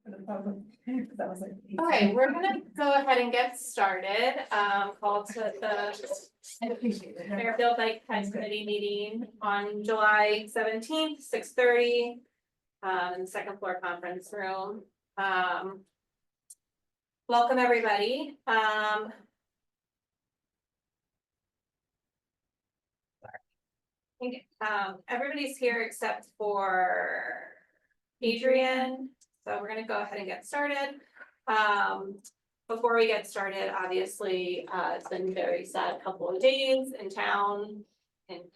for the public, because that was like. Okay, we're gonna go ahead and get started, call to the I appreciate it. Fairfield Lake Times Committee meeting on July 17th, 6:30. In the second floor conference room. Welcome, everybody. I think everybody's here except for Adrian, so we're gonna go ahead and get started. Before we get started, obviously, it's been a very sad couple of days in town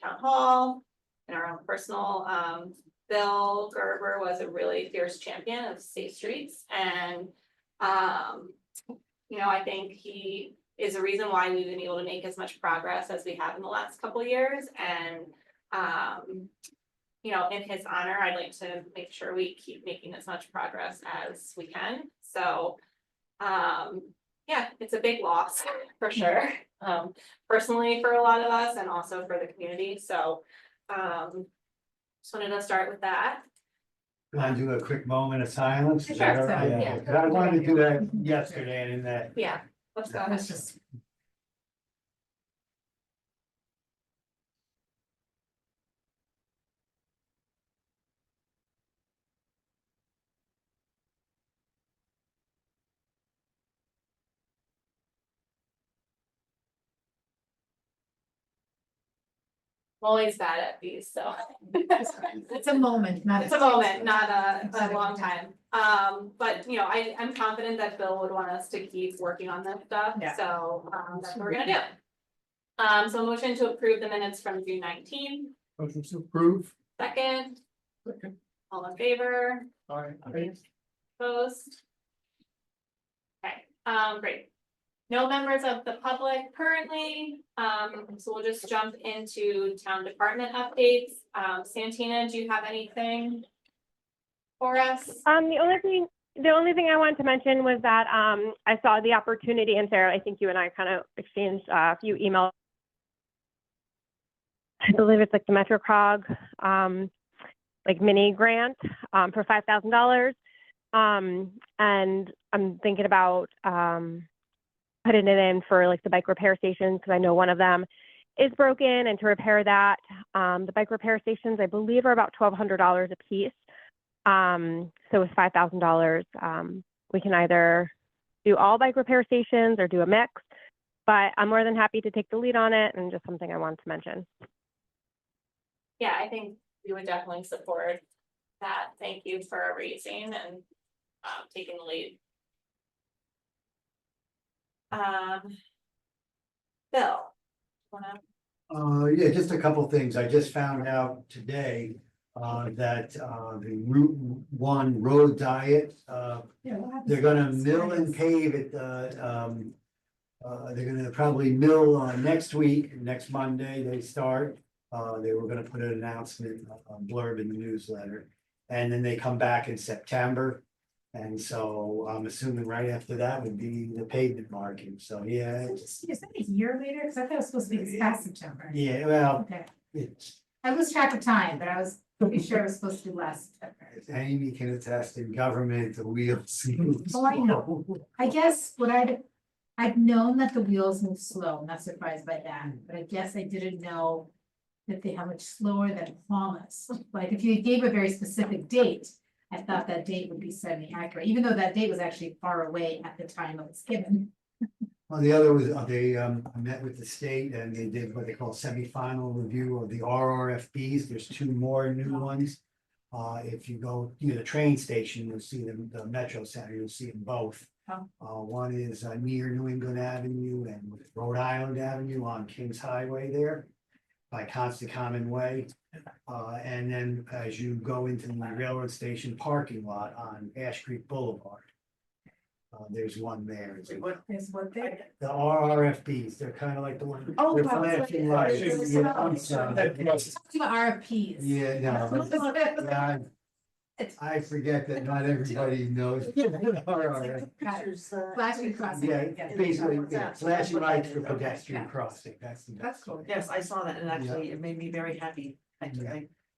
hall, in our own personal. Bill Gerber was a really fierce champion of safe streets, and you know, I think he is a reason why we've been able to make as much progress as we have in the last couple of years. And you know, in his honor, I'd like to make sure we keep making as much progress as we can. So yeah, it's a big loss for sure. Personally for a lot of us and also for the community. So just wanted to start with that. Can I do a quick moment of silence? Is Sure, that all so, right? yeah. Because I wanted to do that yesterday and that. Yeah, let's go. Let's just. I'm always bad at these, so. It's a moment, not. It's a moment, not a long time. But you know, I'm confident that Bill would want us to keep working on this stuff, Yeah. so that's what we're gonna do. So motion to approve the minutes from June 19th, Motion to approve. second, Second. all in favor, All right. opposed? Okay, great. No members of the public currently, so we'll just jump into town department updates. Santina, do you have anything for us? The only thing I wanted to mention was that I saw the opportunity, and Sarah, I think you and I kind of exchanged a few emails. I believe it's like the MetroCog like mini grant for $5,000, and I'm thinking about putting it in for like the bike repair stations, because I know one of them is broken, and to repair that, the bike repair stations I believe are about $1,200 a piece. So with $5,000, we can either do all bike repair stations or do a mix, but I'm more than happy to take the lead on it, and just something I wanted to mention. Yeah, I think we would definitely support that. Thank you for raising and taking the lead. Bill, wanna? Yeah, just a couple things. I just found out today that the Route 1 road diet, they're gonna mill and pave it. They're gonna probably mill next week, next Monday they start. They were gonna put an announcement, blurb in the newsletter, and then they come back in September. And so I'm assuming right after that would be the pavement marking. So, yeah. Is that a year later? Because I thought it was supposed to be this past September. Yeah, well, Okay, it's, I lose track of time, but I was pretty sure it was supposed to be last September. Amy can attest in government, the wheels. Oh, I know. I guess what I've known that the wheels move slow, I'm not surprised by that, but I guess I didn't know that they how much slower than Thomas. Like if you gave a very specific date, I thought that date would be semi-accurate, even though that date was actually far away at the time it was given. Well, the other was, they met with the state and they did what they call semi-final review of the RRFBs. There's two more new ones. If you go near the train station, you'll see them, the Metro Center, you'll see them both. Oh. One is near New England Avenue and Rhode Island Avenue on Kings Highway there by Constant Common Way. And then as you go into the railroad station parking lot on Ash Creek Boulevard. There's one there. Is what they? The RRFBs, they're kind of like the one. Oh, they're wow, flashing it's like- lights. it's Yeah, like- I'm sorry. Talking about RFPs. Yeah, no, yeah, I forget that not everybody knows. RRF. Flashing crossing. Yeah, basically, yeah, flashing lights for pedestrian crossing, that's the. That's cool. Yes, I saw that and actually it made me very happy.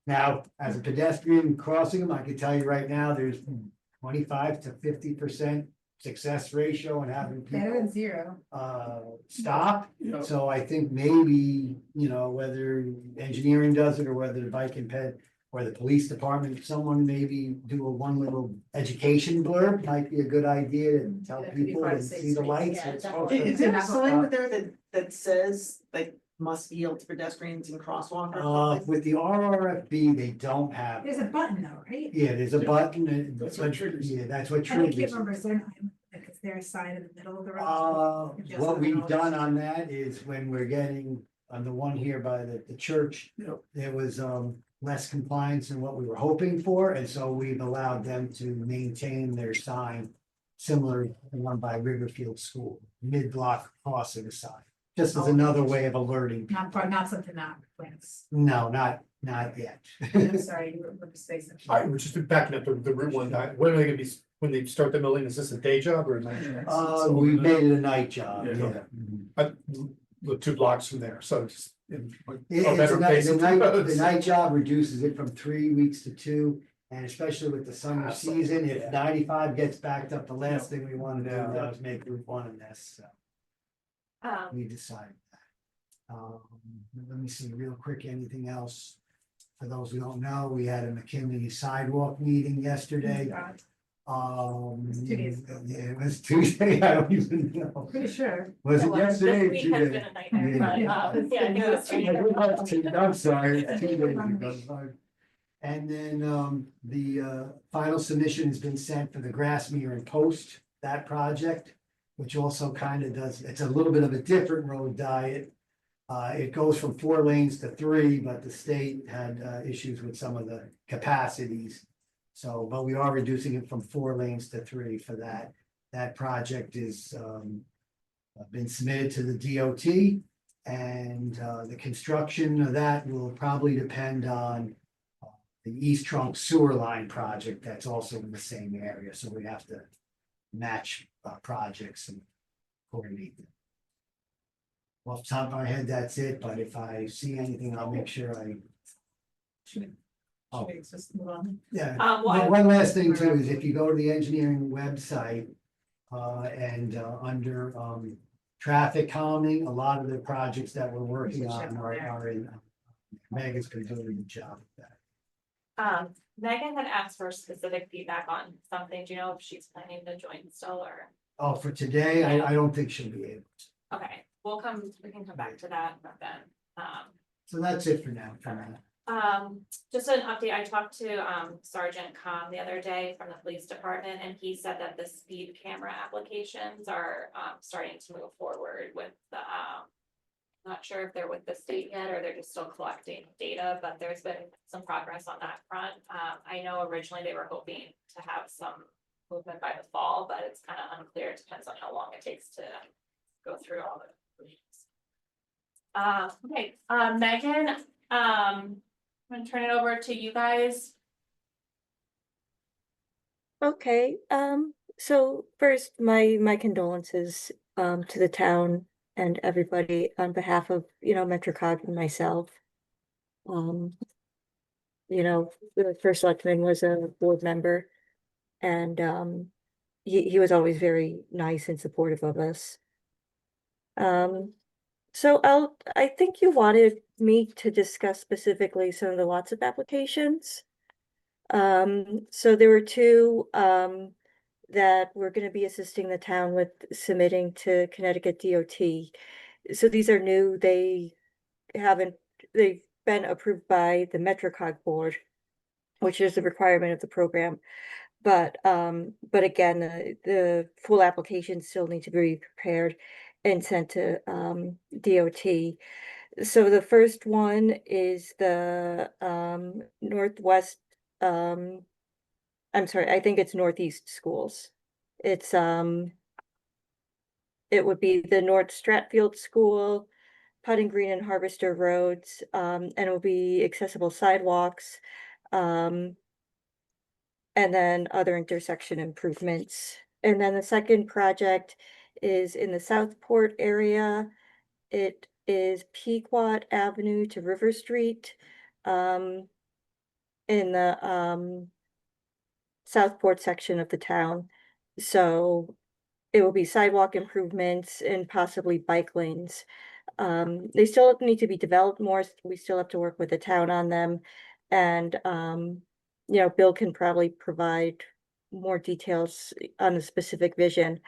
Now, as a pedestrian crossing them, I can tell you right now, there's 25 to 50% success ratio and having Better than people zero. stop. So I think maybe, whether engineering does it or whether the bike and ped or the police department, someone maybe do a one little education blurb might be a good idea to tell That could be people 5, and 6 see the weeks. lights. Yeah, It's definitely. supposed Is to- there a sign with there that says like must yield to pedestrians and crosswalk or something? With the RRFB, they don't have, There's a button though, right? yeah, there's a button, and That's what triggers. yeah, that's what And I can't triggers. remember, is there, like, is there a sign in the middle of the road? Just What so we've know. done on that is when we're getting, on the one here by the church, Yeah. there was, less compliance than what we were hoping for, and so we've allowed them to maintain their sign similar to the one by Riverfield School, mid-block crossing sign, just as another way of alerting. people. Not something not plans. No, not yet. I'm sorry, you were going to say something. All right, we're just backing up the Route 1, when are they gonna be, when they start the milling, is this a day job or a night job? We made it a night job, Yeah. yeah. The 2 blocks from there, so it's. It's better a night, pace the of night, roads. the night job reduces it from 3 weeks to 2, and especially with the summer Absolutely, season, yeah. if 95 gets backed up, the last thing we wanna do Yeah. is make Route 1 a mess, so we decided that. Let me see real quick, anything else? For those who don't know, we had a McKinley sidewalk meeting yesterday. God, 2 Yeah, days ago. it was Tuesday, I don't even know. Pretty sure. Was it Well, yesterday or This week has 2 been days? a nightmare, but, yeah, I think it was 2 days. I'm sorry, it's 2 days ago. And then the final submission has been sent for the Grassmere and Post, that project, which also kind of does, it's a little bit of a different road diet. It goes from 4 lanes to 3, but the state had issues with some of the capacities. So, but we are reducing it from 4 lanes to 3 for that. That project is been submitted to the DOT. And the construction of that will probably depend on the East Trunk Sewer Line project that's also in the same area, so we have to match projects and coordinate them. Off the top of my head, that's it, but if I see anything, I'll make sure I. Should Oh. we just move on? Yeah, Well, one last thing too is if you go to the engineering website, and under traffic calming, a lot of the projects that we're working on are in. Megan's been doing a good job with that. Megan had asked for specific feedback on something, do you know if she's planning to join still or? Oh, for today, I don't think she'll be able to. Okay, we can come back to that then. So that's it for now, for now. Just an update, I talked to Sergeant Com the other day from the police department, and he said that the speed camera applications are starting to move forward with the not sure if they're with the state yet or they're just still collecting data, but there's been some progress on that front. I know originally they were hoping to have some movement by the fall, but it's kind of unclear. It depends on how long it takes to go through all the. Okay, Megan, I'm gonna turn it over to you guys. Okay, so first, my condolences, to the town and everybody on behalf of, MetroCog and myself. The first selectman was a board member and, he was always very nice and supportive of us. So I think you wanted me to discuss specifically some of the lots of applications. So there were 2, that we're gonna be assisting the town with submitting to Connecticut DOT. So these are new, they've been approved by the MetroCog board, which is a requirement of the program. But again, the full applications still need to be prepared and sent to DOT. So the first one is the Northwest, I'm sorry, I think it's Northeast Schools. It's it would be the North Stratfield School, Putting Green and Harvester Roads, and it will be accessible sidewalks. And then other intersection improvements. And then the second project is in the Southport area. It is Pequot Avenue to River Street. In the Southport section of the town. So it will be sidewalk improvements and possibly bike lanes. They still need to be developed more. We still have to work with the town on them. And, Bill can probably provide more details on the specific vision.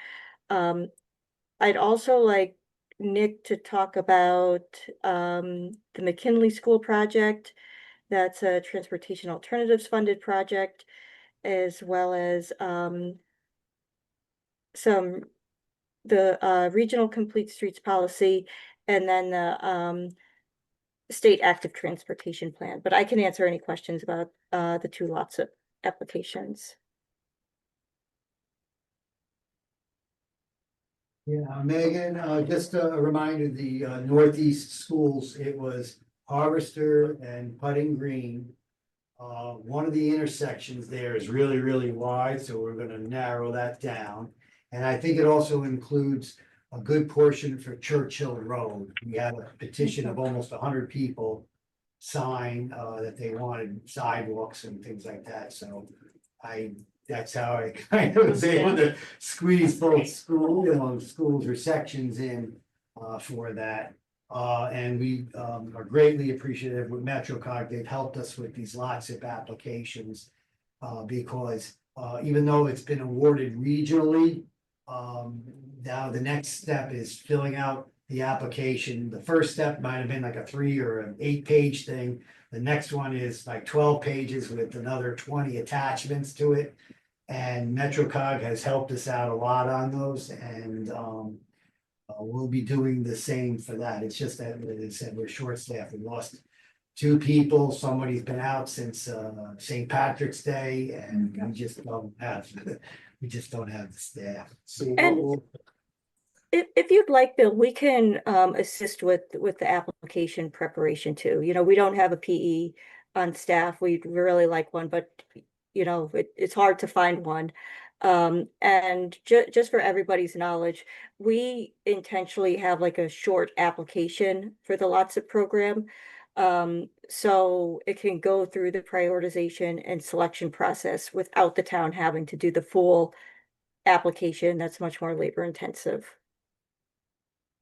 I'd also like Nick to talk about, the McKinley School project. That's a transportation alternatives funded project, as well as, the regional complete streets policy, and then the state active transportation plan. But I can answer any questions about the two lots of applications. Yeah, Megan, just a reminder, the northeast schools, it was Harvester and Putting Green. One of the intersections there is really, really wide, so we're gonna narrow that down. And I think it also includes a good portion for Churchill Road. We had a petition of almost 100 people sign that they wanted sidewalks and things like that, so that's how I kind of was able to squeeze both schools or sections in for that. And we are greatly appreciative with MetroCog. They've helped us with these lots of applications. Because even though it's been awarded regionally, now the next step is filling out the application. The first step might have been like a 3 or an 8-page thing. The next one is like 12 pages with another 20 attachments to it. And MetroCog has helped us out a lot on those, and we'll be doing the same for that. It's just that, as I said, we're short-staffed. We lost 2 people. Somebody's been out since St. Patrick's Day, and we just don't have the staff. So what And- will- If you'd like, Bill, we can assist with the application preparation too. We don't have a PE on staff. We'd really like one, but it's hard to find one. And just for everybody's knowledge, we intentionally have like a short application for the LOTSIP program. So it can go through the prioritization and selection process without the town having to do the full application. That's much more labor intensive.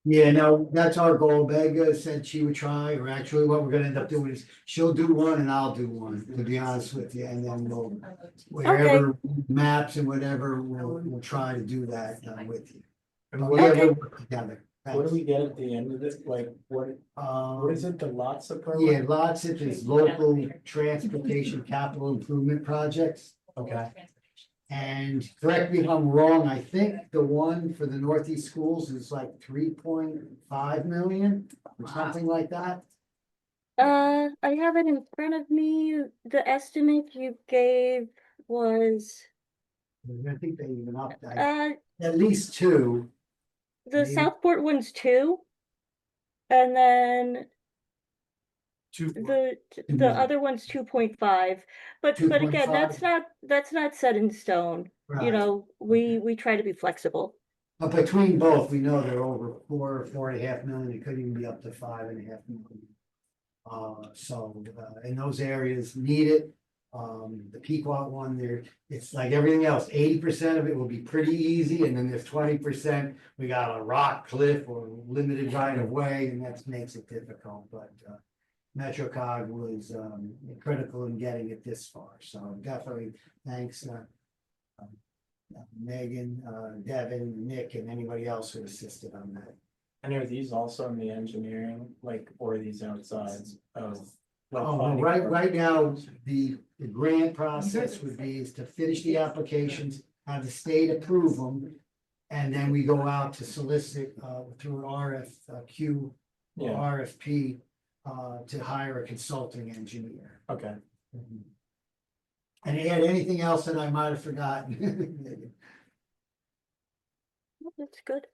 Yeah, no, that's our goal. Vega said she would try, or actually what we're gonna end up doing is she'll do one and I'll do one, to be honest with you, and then we'll. Wherever maps and whatever, we'll try to do that with you. And But what, yeah, Okay. we'll work together. What do we get at the end of it? Like, what is it, the lots of Yeah, program? lots of these local transportation capital improvement projects. Okay. And correct me if I'm wrong, I think the one for the northeast schools is like 3.5 million or something like that. I have it in front of me. The estimate you gave was, I think they even upped that, uh, at least 2. the Maybe. Southport one's 2. And then the million. other one's 2.5. But again, 2.5? that's not set in stone. Right. We try to be flexible. But between both, we know they're over 4.5 million. It could even be up to 5.5 million. In those areas need it. The Pequot one there, it's like everything else, 80% of it will be pretty easy, and then there's 20%. We got a rock cliff or limited right of way, and that makes it difficult, but MetroCog was critical in getting it this far, so definitely thanks Megan, Devin, Nick, and anybody else who assisted on that. And are these also in the engineering, like, or are these outside of? like, Oh, finding right now, the grant process would be is to finish the applications, have the state approve them. And then we go out to solicit through an RFQ or Yeah, RFP to hire a consulting engineer. okay. And add anything else that I might have forgotten. That's good.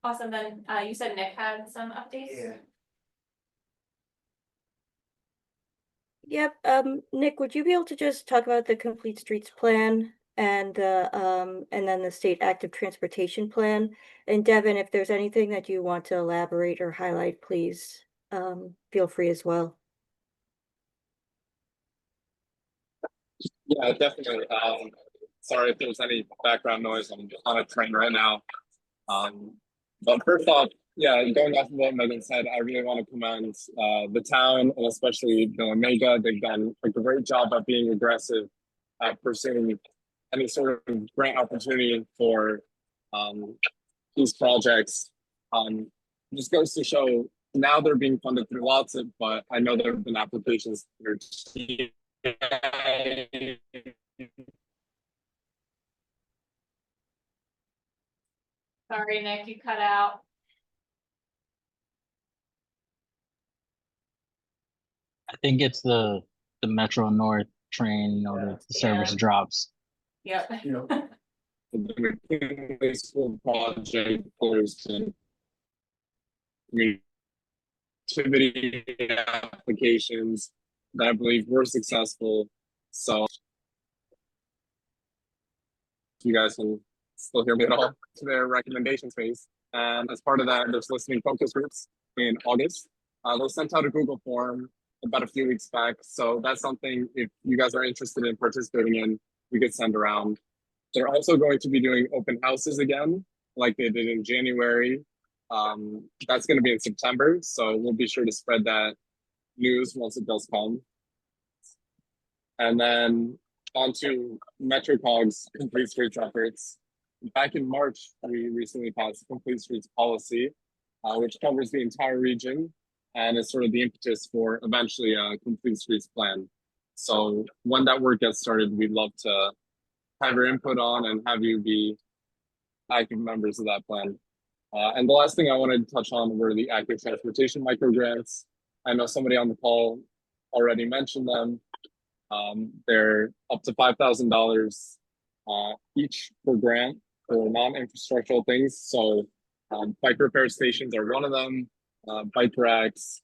Awesome, then, you said Nick had some updates? Yeah. Yep, Nick, would you be able to just talk about the complete streets plan and then the state active transportation plan? And Devin, if there's anything that you want to elaborate or highlight, please feel free as well. Yeah, definitely. Sorry if there's any background noise. I'm on a train right now. But first off, yeah, going off of what Megan said, I really want to commend the town and especially Bill and Mega. They've done a great job at being aggressive at pursuing any sort of grant opportunity for these projects. Just goes to show now they're being funded through lots of, but I know there have been applications through Sorry, Nick, you cut out. I think it's the Metro North train, the service Yeah. drops. Yep. the McKinley School project. There's been activity applications that I believe were successful. So you guys can still hear me at all to their recommendation phase. And as part of that, there's listening focus groups in August. They sent out a Google form about a few weeks back. So that's something, if you guys are interested in participating in, we could send around. They're also going to be doing open houses again, like they did in January. That's going to be in September. So we'll be sure to spread that news once it does come. And then on to MetroCog's Complete Streets efforts. Back in March, we recently passed the Complete Streets policy, which covers the entire region and is sort of the impetus for eventually a Complete Streets plan. So when that work gets started, we'd love to have your input on and have you be active members of that plan. And the last thing I wanted to touch on were the active transportation microgrants. I know somebody on the call already mentioned them. They're up to $5,000 each per grant for non-infrastructural things. So bike repair stations are one of them, bike racks,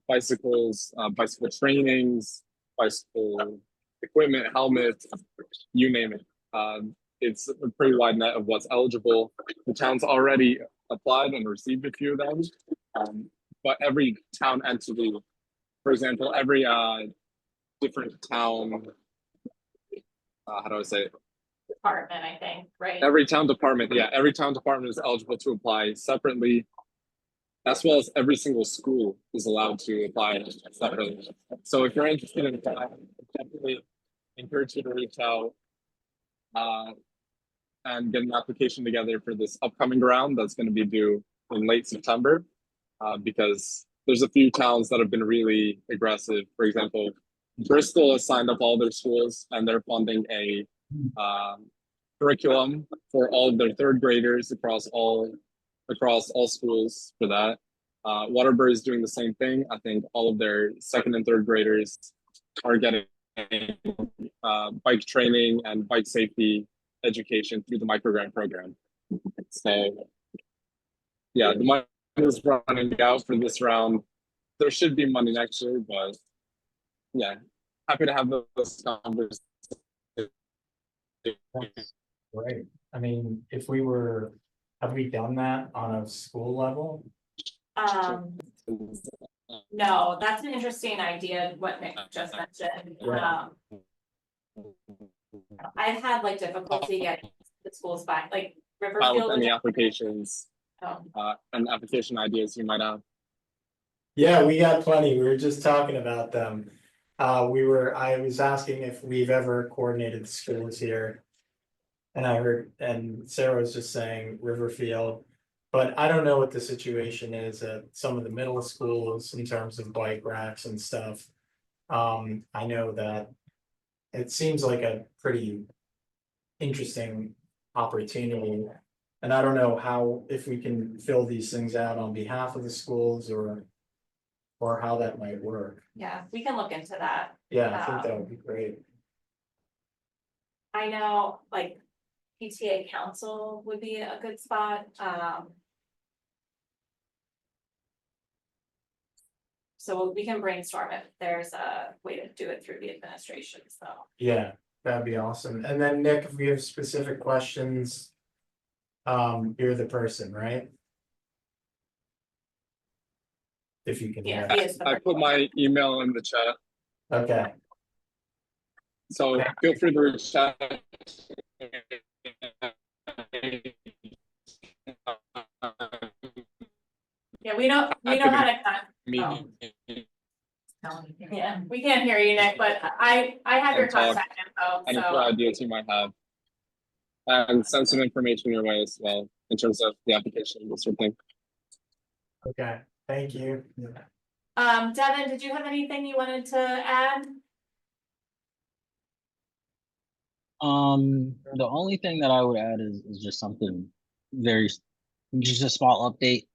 bicycles, bicycle trainings, bicycle equipment, helmets, you name it. It's a pretty wide net of what's eligible. The town's already applied and received a few of them, but every town entity, for example, every different town, how do I say it? Department, I think, right? Every town department, yeah, every town department is eligible to apply separately, as well as every single school is allowed to apply separately. So if you're interested in that, I definitely encourage you to reach out and get an application together for this upcoming round that's going to be due in late September, because there's a few towns that have been really aggressive. For example, Bristol has signed up all their schools and they're funding a curriculum for all of their third graders across all schools for that. Waterbury is doing the same thing. I think all of their second and third graders are getting bike training and bike safety education through the microgrant program. So yeah, the money is running out for this round. There should be money next year, but yeah, happy to have those conversations. Right, I mean, have we done that on a school level? No, that's an interesting idea, what Nick just mentioned. Right. I've had like difficulty getting the schools back, like With Riverfield. any applications Oh, and application ideas you might have. Yeah, we got plenty. We were just talking about them. I was asking if we've ever coordinated the schools here. And Sarah was just saying Riverfield, but I don't know what the situation is at some of the middle schools in terms of bike racks and stuff. I know that it seems like a pretty interesting opportunity. And I don't know if we can fill these things out on behalf of the schools or how that might work. yeah, we can look into that. Yeah, I think that would be great. I know, like, PTA council would be a good spot, so we can brainstorm if there's a way to do it through the administration, so. Yeah, that'd be awesome. And then Nick, if we have specific questions, you're the person, right? If you can hear Yeah, us. he is the I put my email in the chat. Okay. So feel free to reach out. Yeah, we know how to cut. Me. Yeah, we can't hear you, Nick, but I have your And talk. contact info, Any so. ideas you might have. And send some information your way as well in terms of the application and this sort of thing. Okay, thank you. Devin, did you have anything you wanted to add? The only thing that I would add is just something very, just a small update.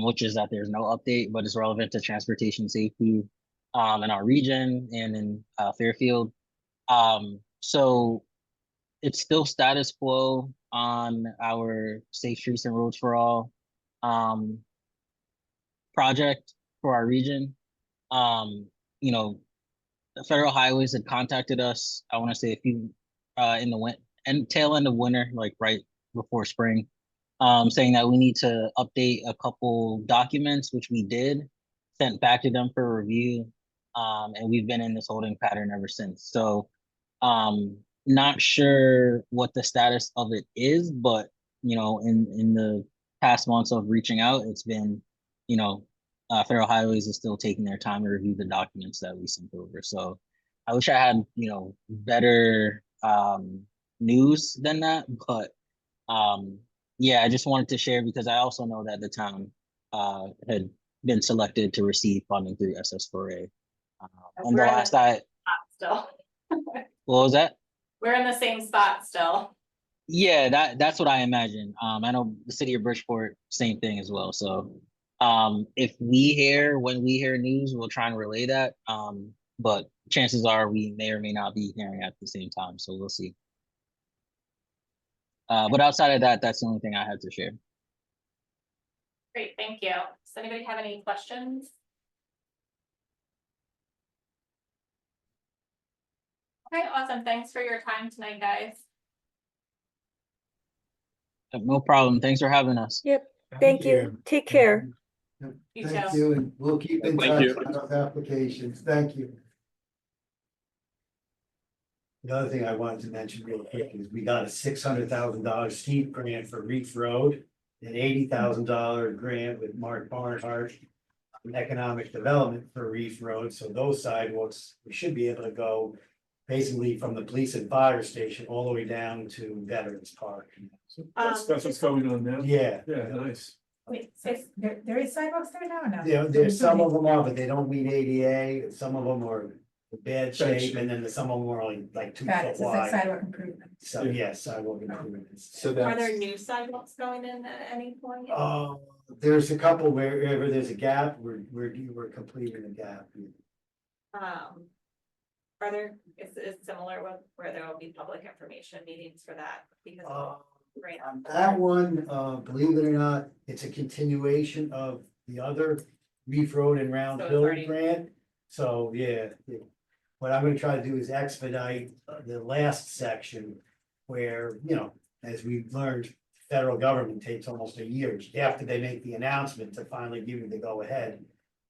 Which is that there's no update, but it's relevant to transportation safety in our region and in Fairfield. So it's still status quo on our Safe Streets and Roads for All project for our region. You know, the Federal Highways had contacted us, I want to say a few in the tail end of winter, like right before spring, saying that we need to update a couple documents, which we did, sent back to them for review. And we've been in this holding pattern ever since. So not sure what the status of it is, but you know, in the past months of reaching out, it's been, you know, Federal Highways is still taking their time to review the documents that we sent over. So I wish I had, you know, better news than that, but yeah, I just wanted to share because I also know that the town had been selected to receive funding through SS4A. And the We're in last spot still. what was that? We're in the same spot still. Yeah, that's what I imagine. I know the city of Bridgeport, same thing as well. So if when we hear news, we'll try and relay that. But chances are we may or may not be hearing at the same time. So we'll see. But outside of that, that's the only thing I had to share. Great, thank you. Does anybody have any questions? Okay, awesome. Thanks for your time tonight, guys. No problem. Thanks for having us. Yep, thank you. Take care. You Thank too. you, and we'll keep in Thank touch you. on those applications. Thank you. The other thing I wanted to mention real quick is we got a $600,000 steep grant for Reef Road, an $80,000 grant with Mark Barnhart on economic development for Reef Road. So those sidewalks, we should be able to go basically from the police and fire station all the way down to Veterans Park. That's what's going on now. Yeah, Yeah, nice. Wait, so there is sidewalks there now or no? yeah, there's some of them are, but they don't meet ADA. Some of them are in bad shape, and then some of them are only like 2 Got foot it, so it's like wide. sidewalk improvement. So yes, sidewalk improvements. So Are that's, there new sidewalks going in at any point? There's a couple wherever there's a gap, we're completing the gap. Are there, is similar with where there will be public information meetings for that because of grant? On that one, believe it or not, it's a continuation of the other Reef Road and Round So it's Hill already- grant. So, yeah, what I'm gonna try to do is expedite the last section where, you know, as we've learned, federal government takes almost a year after they make the announcement to finally give you the go ahead.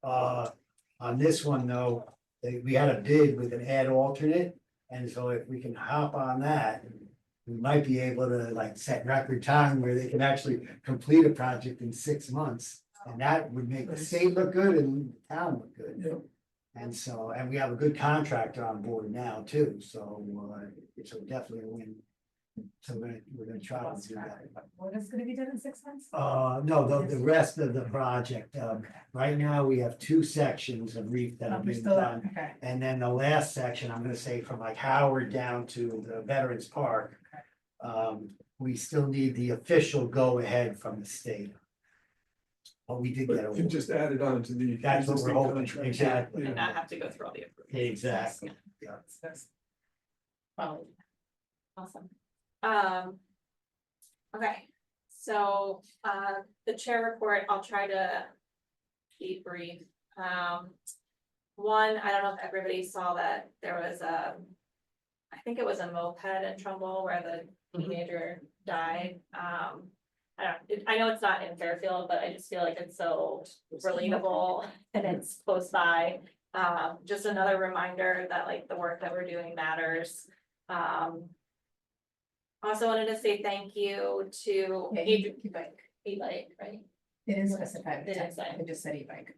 On this one though, we had a bid with an ad alternate, and so if we can hop on that, we might be able to like set record time where they can actually complete a project in 6 months. And that would make the state look good and the town look good. And so, and we have a good contractor on board now too, so it's definitely a win. So we're gonna try to do that. What is gonna be done in 6 months? No, the rest of the project, right now we have 2 sections of reef that Oh, are we're being still, done. okay, And then the last section, I'm gonna say from like Howard down to the Veterans Park. We still need the official go ahead from the state. But we did get but you a. just added on to the. That's what we're existing hoping, contract. exactly. And not have to go through all the approvals. Exactly. Yeah. well, Awesome. Okay, so, the chair report, I'll try to be brief. One, I don't know if everybody saw that there was I think it was a moped in Trumbull where the teenager died. I know it's not in Fairfield, but I just feel like it's so relatable and it's close by. Just another reminder that like the work that we're doing matters. Also wanted to say thank you to Yeah, Adrian, e-bike. E-bike, right? It is specified, It is. I just said e-bike.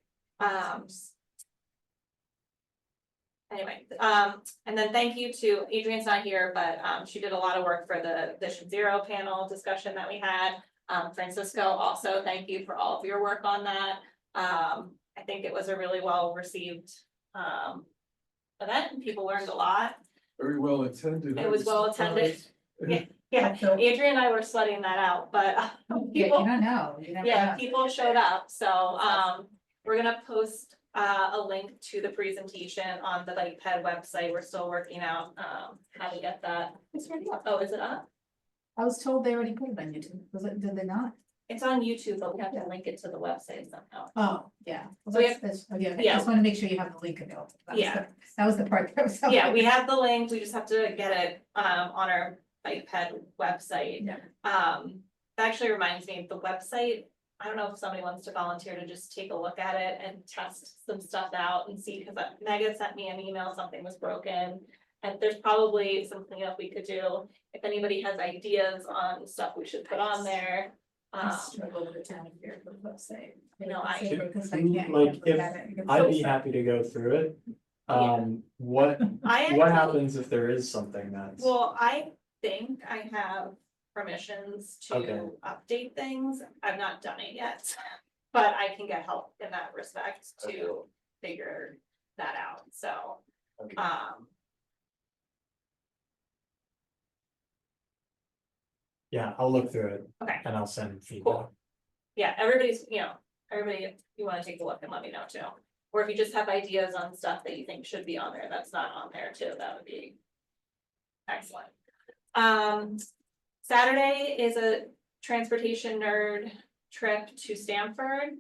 Anyway, and then thank you to, Adrian's not here, but, she did a lot of work for the Vision Zero panel discussion that we had. Francisco, also, thank you for all of your work on that. I think it was a really well received, event, and people learned a lot. Very well attended. It was well attended. Yeah, So, Adrian and I were sweating that out, but yeah, you people, don't know, you never yeah, know. people showed up, so, we're gonna post a link to the presentation on the Bike Ped website. We're still working out, how to get that. It's already up. Oh, is it up? I was told they already put it on YouTube, was it, did they not? It's on YouTube, but we have to link it to the website somehow. Oh, yeah. Well, So we okay, I yeah. just wanna make sure you have the link available. Yeah. That was the part that was. Yeah, we have the link, we just have to get it, on our Bike Ped website. Yeah. That actually reminds me, the website, I don't know if somebody wants to volunteer to just take a look at it and test some stuff out and see, because Megan sent me an email, something was broken. And there's probably some cleanup we could do, if anybody has ideas on stuff we should put on there. I struggle with the town of Fairfield website. No, I- Because I Like, can't look if at it. It's I'd so be sad. happy to go through it. Yeah. What I what actually- happens if there is something that's? Well, I think I have permissions Okay. to update things. I've not done it yet. But I can get help in that respect to figure that out, so, Okay. Yeah, I'll look through it. Okay. And I'll send feedback. Cool. Yeah, everybody, if you wanna take a look and let me know too. Or if you just have ideas on stuff that you think should be on there, that's not on there too, that would be excellent. Saturday is a transportation nerd trip to Stamford.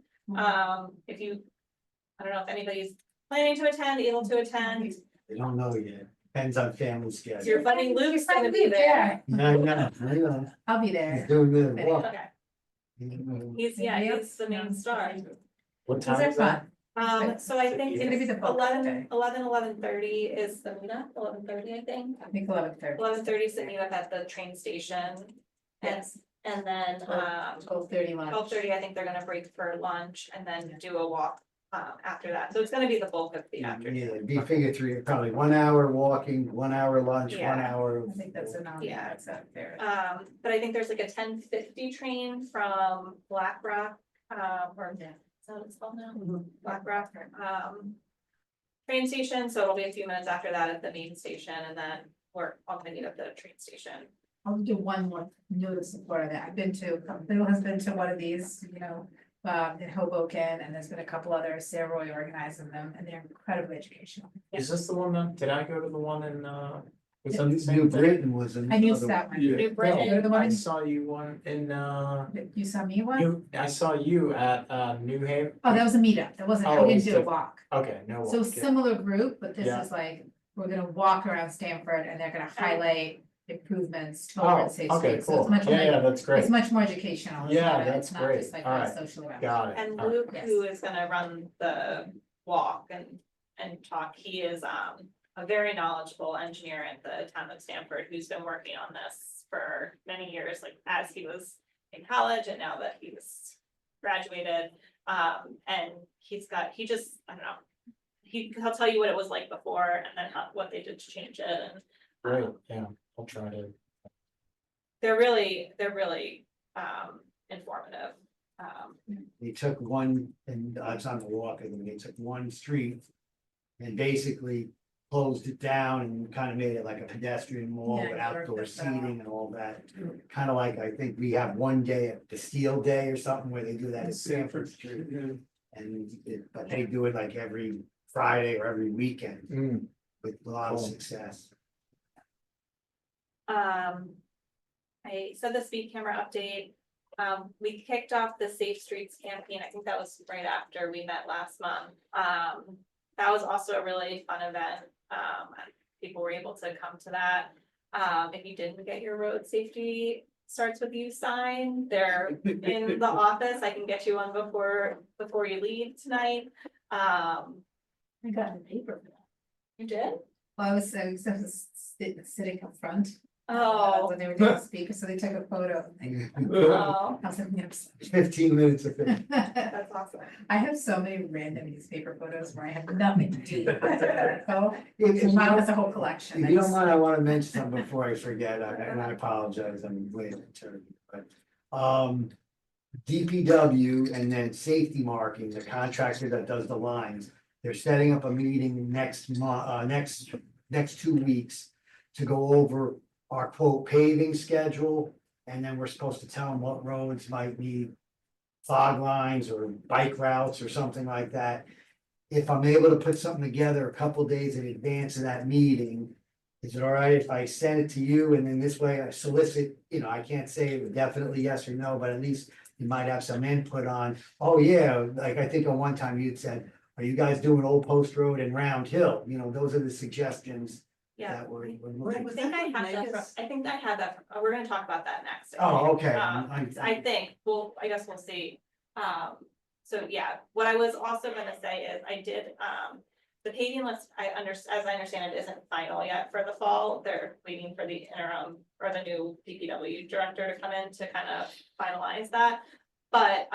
If you, I don't know if anybody's planning to attend, able to attend, They don't know yet, depends on family schedule. your buddy Luke's Your gonna friend be Luke, there. No, no, I know, I'll be he's there. doing good work. Okay, He's he's the main star. What These time are is that? fun. So I think It's gonna be it's the bulk day. 11:30 is the meetup, 11:30, I think. I think 11:30. 11:30 is the meetup at the train station. Yes. And then, 12:30 lunch. 12:30, I think they're gonna break for lunch and then do a walk, after that. So it's gonna be the bulk of the afternoon. Yeah, be figure three, probably 1 hour walking, 1 hour lunch, 1 Yeah. hour. I think that's enough. Yeah. That's up there. But I think there's like a 10:50 train from Black Rock, or, Yeah. is that what it's called now? Black Rock, train station, so it'll be a few minutes after that at the main station, and then we're all gonna meet at the train station. I'll do one more notice of Florida. I've been to, Bill has been to one of these, in Hoboken, and there's been a couple others. Sarah Roy organizing them, and they're incredibly educational. Is this the one that, did I go to the one in, was that the New same thing? Britain was I knew another that one. Yeah. New You're Britain, the one I in- saw you one in, You saw me one? I saw you at, New Haven. Oh, that was a meetup. That wasn't, Oh, I it didn't was do a different. walk. Okay, no. So walk, yeah. similar group, but this Yeah. is like, we're gonna walk around Stamford and they're gonna highlight improvements Oh, towards safe okay, streets. So cool. it's much Yeah, more, that's great. it's much more educational. It's Yeah, not- that's It's not great. just like All a right. social event. Got it. and All right. Luke, Yes. who is gonna run the walk and talk, he is, a very knowledgeable engineer at the town of Stamford, who's been working on this for many years, like as he was in college and now that he was graduated. And he just, I don't know, he'll tell you what it was like before and then what they did to change it, and Great, yeah, I'll try to. they're really informative. They took one, and I was on the walk, and they took one street. And basically closed it down and kind of made it like a pedestrian mall Yeah, with you worked outdoor this out. seating and all that. Kind of like, I think we have one day at the Steel Day or something where they do that at Sanford Street. But they do it like every Friday or every weekend with a lot of Cool. success. I said the speed camera update. We kicked off the Safe Streets campaign. I think that was right after we met last month. That was also a really fun event. People were able to come to that. If you didn't get your road safety starts with you sign, they're in the office. I can get you one before you leave tonight. I got the paper for that. You did? Well, I was sitting up front. Oh, When they were doing the speaker, so they took a photo. And oh, I was like, yes. 15 minutes of it. that's awesome. I have so many random newspaper photos where I have nothing to do with it. So If you mine don't- was a whole collection. If you don't mind, I want to mention something before I forget, and I apologize, I'm late to turn, but, DPW and then safety marking, the contractor that does the lines, they're setting up a meeting next 2 weeks to go over our quote paving schedule, and then we're supposed to tell them what roads might need fog lines or bike routes or something like that. If I'm able to put something together a couple days in advance of that meeting, is it all right if I send it to you and then this way I solicit, I can't say definitely yes or no, but at least you might have some input on, oh yeah, like I think on one time you'd said, are you guys doing Old Post Road and Round Hill? Those are the suggestions Yeah. that we're Wait, looking. was I think that I like have that Megas? from, I think I had that, we're gonna talk about that next. I Oh, think. okay. I think, well, I guess we'll see. So yeah, what I was also gonna say is I did, the paving list, as I understand it, isn't final yet for the fall. They're waiting for the interim or the new DPW director to come in to kind of finalize that. But,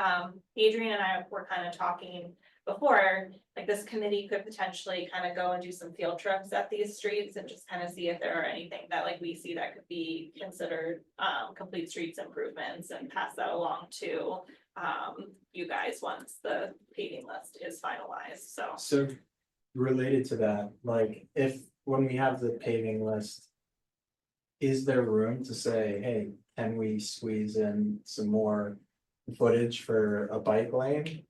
Adrian and I were kind of talking before, like this committee could potentially kind of go and do some field trips at these streets and just kind of see if there are anything that like we see that could be considered complete streets improvements and pass that along to you guys once the paving list is finalized, so. So related to that, like when we have the paving list. Is there room to say, hey, can we squeeze in some more footage for a bike lane?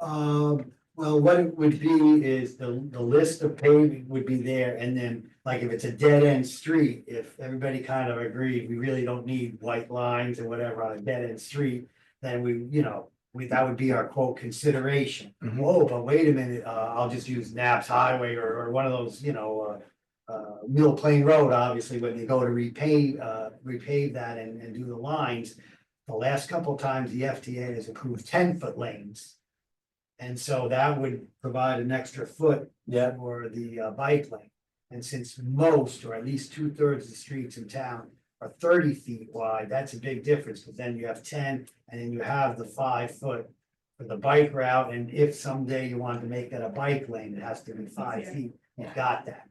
Well, what it would be is the list of paving would be there, and then, like, if it's a dead end street, if everybody kind of agreed, we really don't need white lines or whatever on a dead end street. Then that would be our quote consideration. Mhm. Oh, but wait a minute, I'll just use Knapp's Highway or one of those, Mill Plain Road, obviously, when they go to repave that and do the lines. The last couple times the FTA has approved 10-foot lanes. And so that would provide an extra foot Yeah. for the bike lane. And since most, or at least 2/3 of the streets in town are 30 feet wide, that's a big difference, because then you have 10, and then you have the 5 foot for the bike route, and if someday you wanted to make that a bike lane, it has to be 5 feet, you've got that.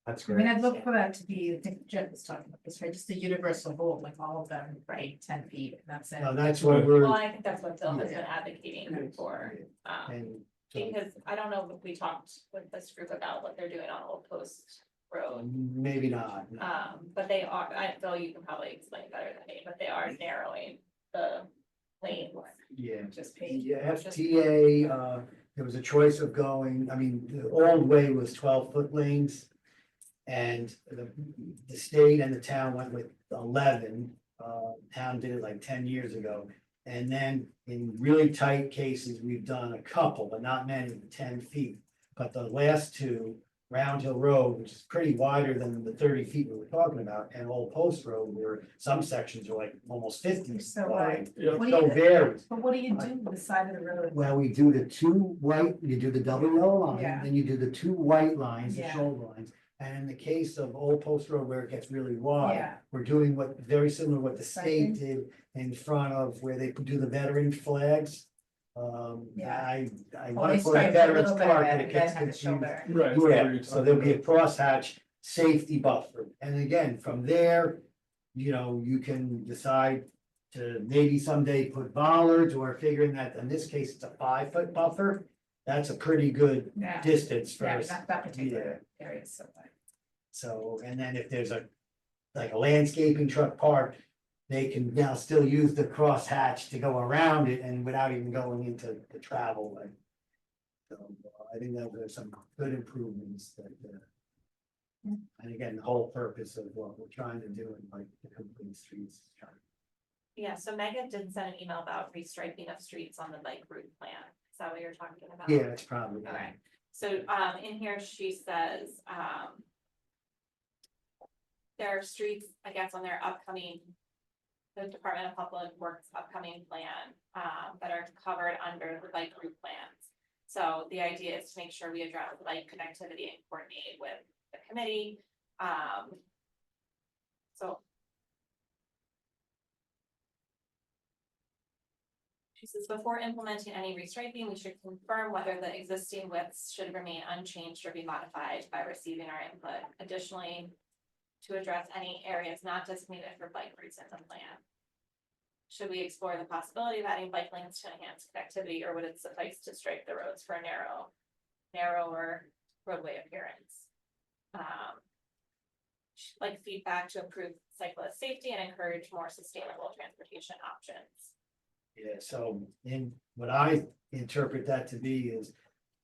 That's I mean, great. I'd look for that to be, I think Jeff was talking about this, right, just a universal rule, like all of them, right, 10 feet, and that's it. Now, that's what Well, we're, I think that's what Phil has been advocating for, and so because I don't know if we talked with this group about what they're doing on Old Post Road. maybe not. But they are, Phil, you can probably explain better than me, but they are narrowing the lanes. Yeah. Just page. Yeah, FTA, there was a choice of going, the old way was 12-foot lanes. And the state and the town went with 11, town did it like 10 years ago. And then in really tight cases, we've done a couple, but not many, 10 feet. But the last two, Round Hill Road, which is pretty wider than the 30 feet we were talking about, and Old Post Road, where some sections are like almost 50 So wide. What do So you, varies. but what do you do with the side of the road? Well, we do the two white, you do the double yellow line, Yeah. then you do the two white lines, the Yeah. shoulder lines. And in the case of Old Post Road where it gets really wide, Yeah. we're doing very similar to what the state Striping. did in front of where they do the veteran flags. Yeah. I Well, want they to put a stripe a veterans little bit park, of but it it and gets then have the confusing. shoulder. Right. Yeah, so there'll be a crosshatch safety buffer, and again, from there, you can decide to maybe someday put bollards, or figuring that in this case, it's a 5-foot buffer. That's a pretty good Yeah, distance for yeah, us. not that particular area, is so. Wide. So, and then if there's a landscaping truck parked, they can now still use the crosshatch to go around it and without even going into the travel lane. So I think those are some good improvements that, and again, the whole purpose of what we're trying to do in like the complete streets. is trying- Yeah, so Megan did send an email about restriping of streets on the bike route plan. Is that what you're talking about? Yeah, it's probably. Okay, so, in here, she says, there are streets, I guess, on their upcoming, the Department of Public Works upcoming plan, that are covered under the bike route plans. So the idea is to make sure we address like connectivity and coordinate with the committee. So. She says, before implementing any restriping, we should confirm whether the existing widths should remain unchanged or be modified by receiving our input. Additionally, to address any areas not designated for bike routes in the plan. Should we explore the possibility of adding bike lanes to enhance connectivity, or would it suffice to strike the roads for a narrower roadway appearance? Like feedback to improve cyclist safety and encourage more sustainable transportation options. Yeah, so in what I interpret that to be is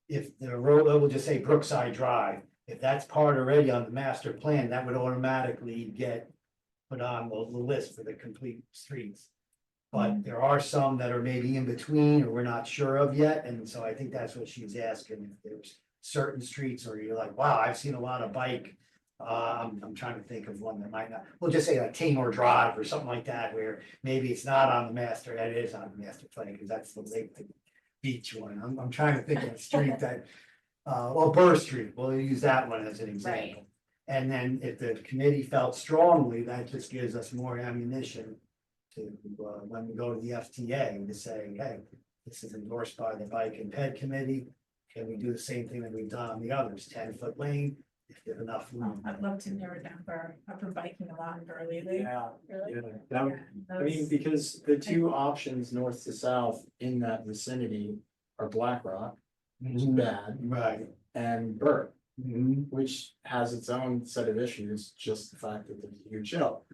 if the road, we'll just say Brookside Drive, if that's part already on the master plan, that would automatically get put on the list for the complete streets. But there are some that are maybe in between or we're not sure of yet, and so I think that's what she's asking, if there's certain streets or you're like, wow, I've seen a lot of bike. I'm trying to think of one that might not, we'll just say like Tamor Drive or something like that, where maybe it's not on the master, it is on the master plan, because that's the lake, the beach one. I'm trying to think of a street that, well, Burr Street, we'll use that one as an example. And then if the committee felt strongly, that just gives us more ammunition to, when we go to the FTA, to say, hey, this is endorsed by the Bike and Ped Committee. Can we do the same thing that we've done on the others, 10-foot lane, if there's enough room? I'd love to narrow down for, I've been biking a lot in Burley lately. Yeah, Really? yeah, that would, I mean, because the two options north to south in that vicinity are Black Rock, which is bad, Right. and Burke, which has its own set of issues, just the fact that there's a huge hill.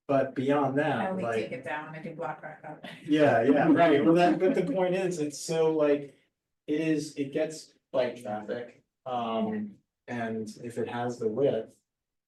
But beyond I that, only take like, it down when I do block rock up. yeah, right, well, but the point is, it's so like, it gets bike traffic, and if it has the width,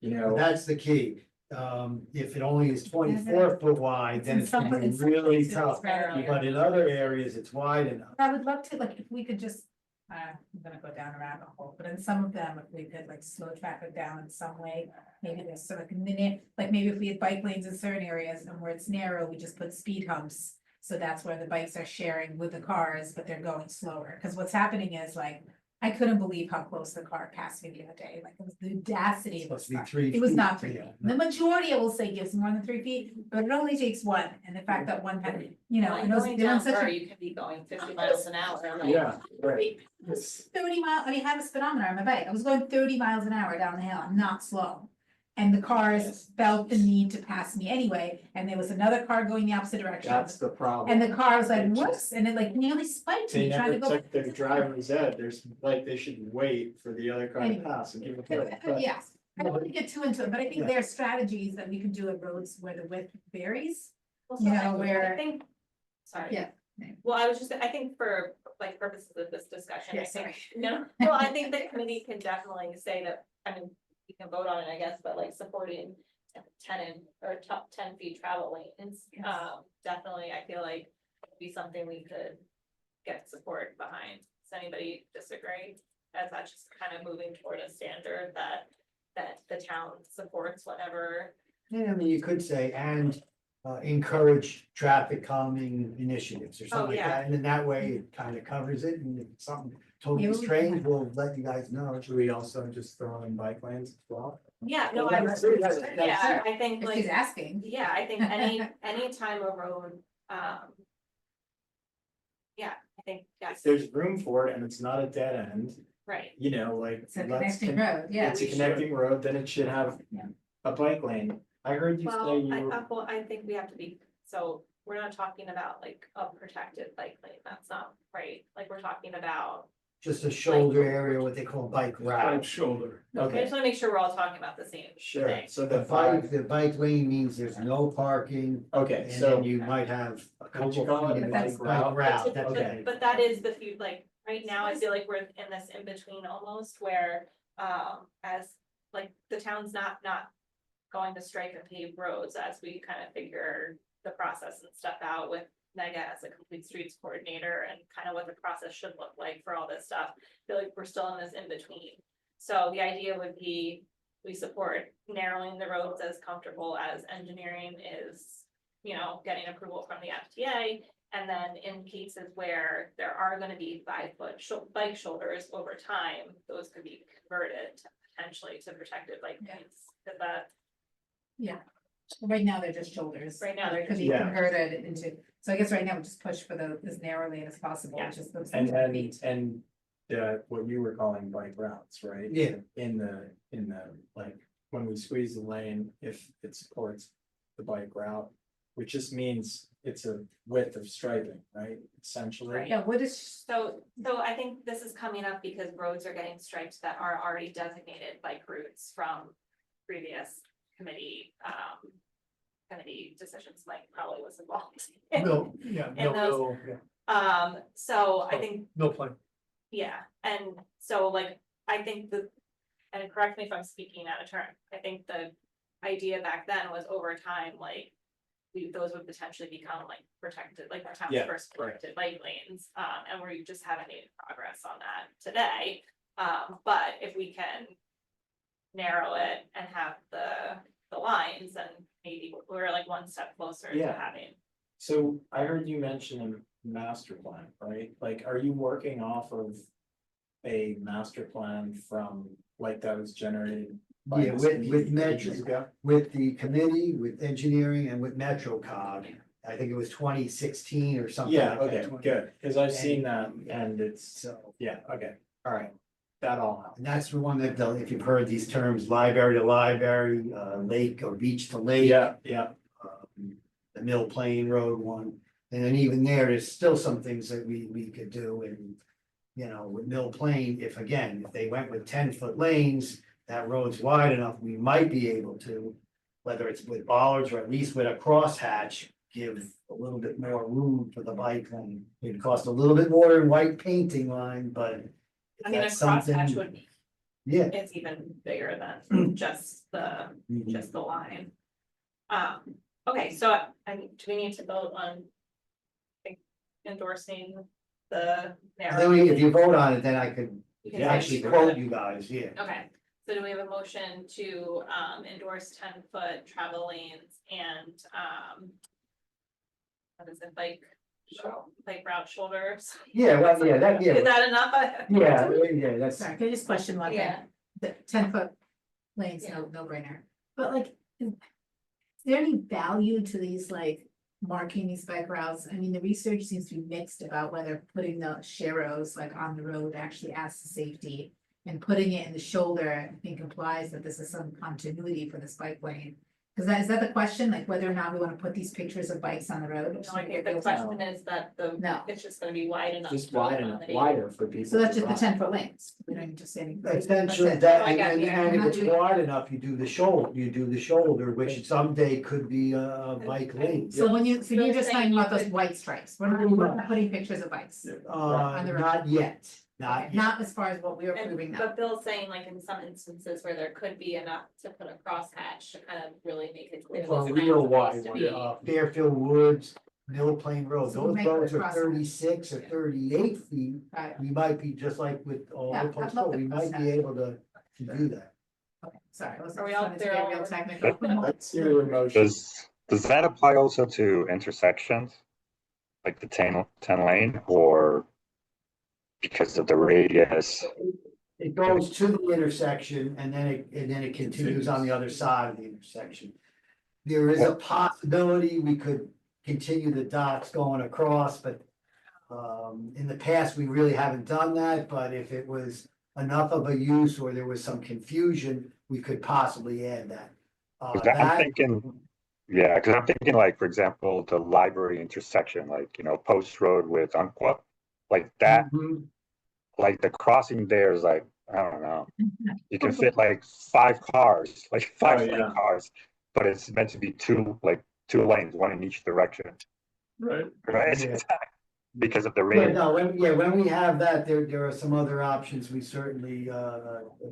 you know. That's the key. If it only is 24-foot wide, then it's gonna be in some really places tough, it's very but in other areas, it's wide enough. I would love to, like, if we could just, I'm gonna go down a rabbit hole, but in some of them, if we could like slow traffic down in some way. Maybe there's sort of a minute, like maybe if we had bike lanes in certain areas and where it's narrow, we just put speed humps. So that's where the bikes are sharing with the cars, but they're going slower, cause what's happening is like, I couldn't believe how close the car passed me the other day, like it was the audacity of Supposed this to be car. 3 It was feet, not 3 feet. yeah. The majority, I will say, gives more than 3 feet, but it only takes one, and the fact that one had, you know, and those, Going they're on down such Burr, a. you can be going 50 miles an hour. Like, Yeah, right. 30 miles, I mean, I have a speedometer on my bike, I was going 30 miles an hour down the hill, I'm not slow. And the cars felt the need to pass me anyway, and there was another car going the opposite direction. That's the problem. And the car was like, whoops, and it like nearly spiked They me trying never to go. took their driver's ed, there's like, they should wait for the other car to Anyway. pass and give it to them. Yes, I don't want to get too into it, but I think Yeah. there are strategies that we can do at roads where the width varies. Well, You so know, I where- think, sorry. Yeah. Well, I was just, I think for like purposes of this discussion, I Yeah, think, sorry. no, well, I think the committee can definitely say that, I mean, we can vote on it, I guess, but like supporting 10 feet travel lanes. Yes. Definitely, I feel like it'd be something we could get support behind. Does anybody disagree? As that's just kind of moving toward a standard that the town supports whatever. Yeah, I mean, you could say, and encourage traffic calming initiatives or something like yeah. that, and then that way it kind of covers it, and if it's something totally Maybe we strange, can- we'll let you guys know. Should we also just throw in bike lanes as well? Yeah, no, Well, I, that's- yeah, I think If like. she's asking. Yeah, I think any time a road, yeah, I think, yes, There's room for it and it's not a dead end, right, you know, like. It's a let's connecting con- road, yeah. It's a connecting road, then it should have Yeah. a bike lane. I heard you say well, you, well, I think we have to be, so we're not talking about like a protected bike lane, that's not right, like, we're talking about. Just a shoulder area, what they call bike Right route. shoulder. I okay, just wanna make sure we're all talking about the same sure, thing. so The the bike lane means there's no parking, okay, and so. then you might have a Would you couple call it feet a of bike bike route? route, But- that's but- okay. But that is the few, like, right now, I feel like we're in this in between almost where, as, like, the town's not going to strike and pave roads as we kind of figure the process and stuff out with Nega as a complete streets coordinator and kind of what the process should look like for all this stuff. I feel like we're still in this in between. So the idea would be, we support narrowing the roads as comfortable as engineering is, you know, getting approval from the FTA. And then in cases where there are gonna be 5-foot bike shoulders over time, those could be converted potentially to protected bike Yeah. lanes. Is that, Right now, they're just shoulders. Right now, but it they're could be just- converted into, so I guess right now, we just push for as narrow lane as possible, Yeah. just those And 10 feet. what you were calling bike routes, right? Yeah. In the, like, when we squeeze the lane, if it supports the bike route, which just means it's a width of striping, right, essentially? Right. Yeah, what is, so I think this is coming up because roads are getting striped that are already designated bike routes from previous committee decisions, Mike probably was involved. No, yeah, And those- So I think, no plan. yeah, and so like, I think and correct me if I'm speaking out of turn, I think the idea back then was over time, like, those would potentially become like protected, like the town's Yeah, first protected bike lanes, and we just haven't made progress on that today. But if we can narrow it and have the lines, then maybe we're like one step closer to Yeah. having. So I heard you mention a master plan, right? Like, are you working off of a master plan from, like, that was generated? by Yeah, this with committee ages Metro, ago? with the committee, with engineering and with MetroCog. I think it was 2016 or something. Yeah, like that, okay, 20 good, cause I've seen that and it's, So, yeah, okay, all right, that all helps. and that's the one that, if you've heard these terms, library to library, lake or beach to lake. Yeah, yeah, The Mill Plain Road one, and then even there's still some things that we could do and. You know, with Mill Plain, if they went with 10-foot lanes, that road's wide enough, we might be able to. Whether it's with bollards or at least with a crosshatch, give a little bit more room for the bike lane. It'd cost a little bit more in white painting line, but. if I mean, a that's crosshatch something- would be, Yeah. it's even bigger than just the line. Okay, so do we need to vote on endorsing the And narrow? then if you vote on it, then I could You can actually say- quote you guys, yeah. Okay, so do we have a motion to endorse 10-foot travel lanes and what is it, bike route shoulders? Yeah, well, yeah, that, Is yeah, that enough? yeah, that's. sorry, can I just question one thing? Yeah. The 10-foot lanes, no brainer, but like, is there any value to these, like, marking these bike routes? I mean, the research seems to be mixed about whether putting the sharrows like on the road actually adds to safety. And putting it in the shoulder, I think implies that this is some continuity for this bike lane. Is that the question, like whether or not we wanna put these pictures of bikes on the road? No, I think the question is that No. it's just gonna be wide enough. just to wide go enough, on the- wider for people. So that's to just the ride. 10-foot lanes, we don't even just say any. Essentially, That's it. that, Oh, I got and you. if it's wide enough, you do the shoulder, which someday could be a bike lane. So when you, so you're You're just saying talking you about those could- white stripes, we're not putting pictures of bikes. On the road. Not yet, Okay, not yet. not as far as what we were proving now. But Bill's saying like in some instances where there could be enough to put a crosshatch to kind of really make it clear. For those real routes wide, supposed to be. Fairfield Woods, Mill Plain Road, So we those make it roads are across. 36 or 38 feet. Got it. We might be just like with all Yeah, the I'd post, love the we might be crosshatch. able to do that. Okay, sorry, I wasn't Are we all trying to clear get on real what- technical. Let's hear your motion. Does that apply also to intersections? Like the 10 lane, or because of the radius? It goes to the intersection and then it continues on the other side of the intersection. There is a possibility we could continue the dots going across, but in the past, we really haven't done that, but if it was enough of a use or there was some confusion, we could possibly add that. 'Cause I'm thinking, yeah, because I'm thinking like, for example, the library intersection, like, Post Road with Umpqua, like that, Mhm. like the crossing there is like, I don't know. You can fit like 5 cars, like 5 Oh, yeah. cars, but it's meant to be two lanes, one in each direction, Right. right? Yeah. Because of the Yeah, radius. no, when we have that, there are some other options we certainly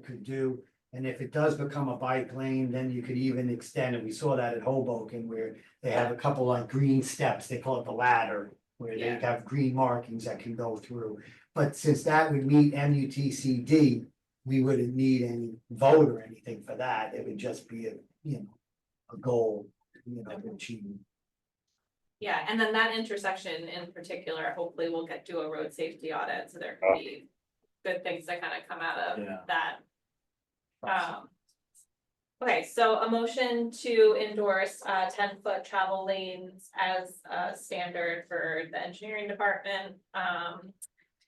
could do. And if it does become a bike lane, then you could even extend it. We saw that at Hoboken where they have a couple like green steps, they call it the ladder. Where they Yeah. have green markings that can go through. But since that would meet MUTCD, we wouldn't need any vote or anything for that. It would just be a goal, to achieve. Yeah, and then that intersection in particular, hopefully we'll do a road safety audit, so there could be good things that kind of come out of Yeah. that. Okay, so a motion to endorse 10-foot travel lanes as a standard for the engineering department. To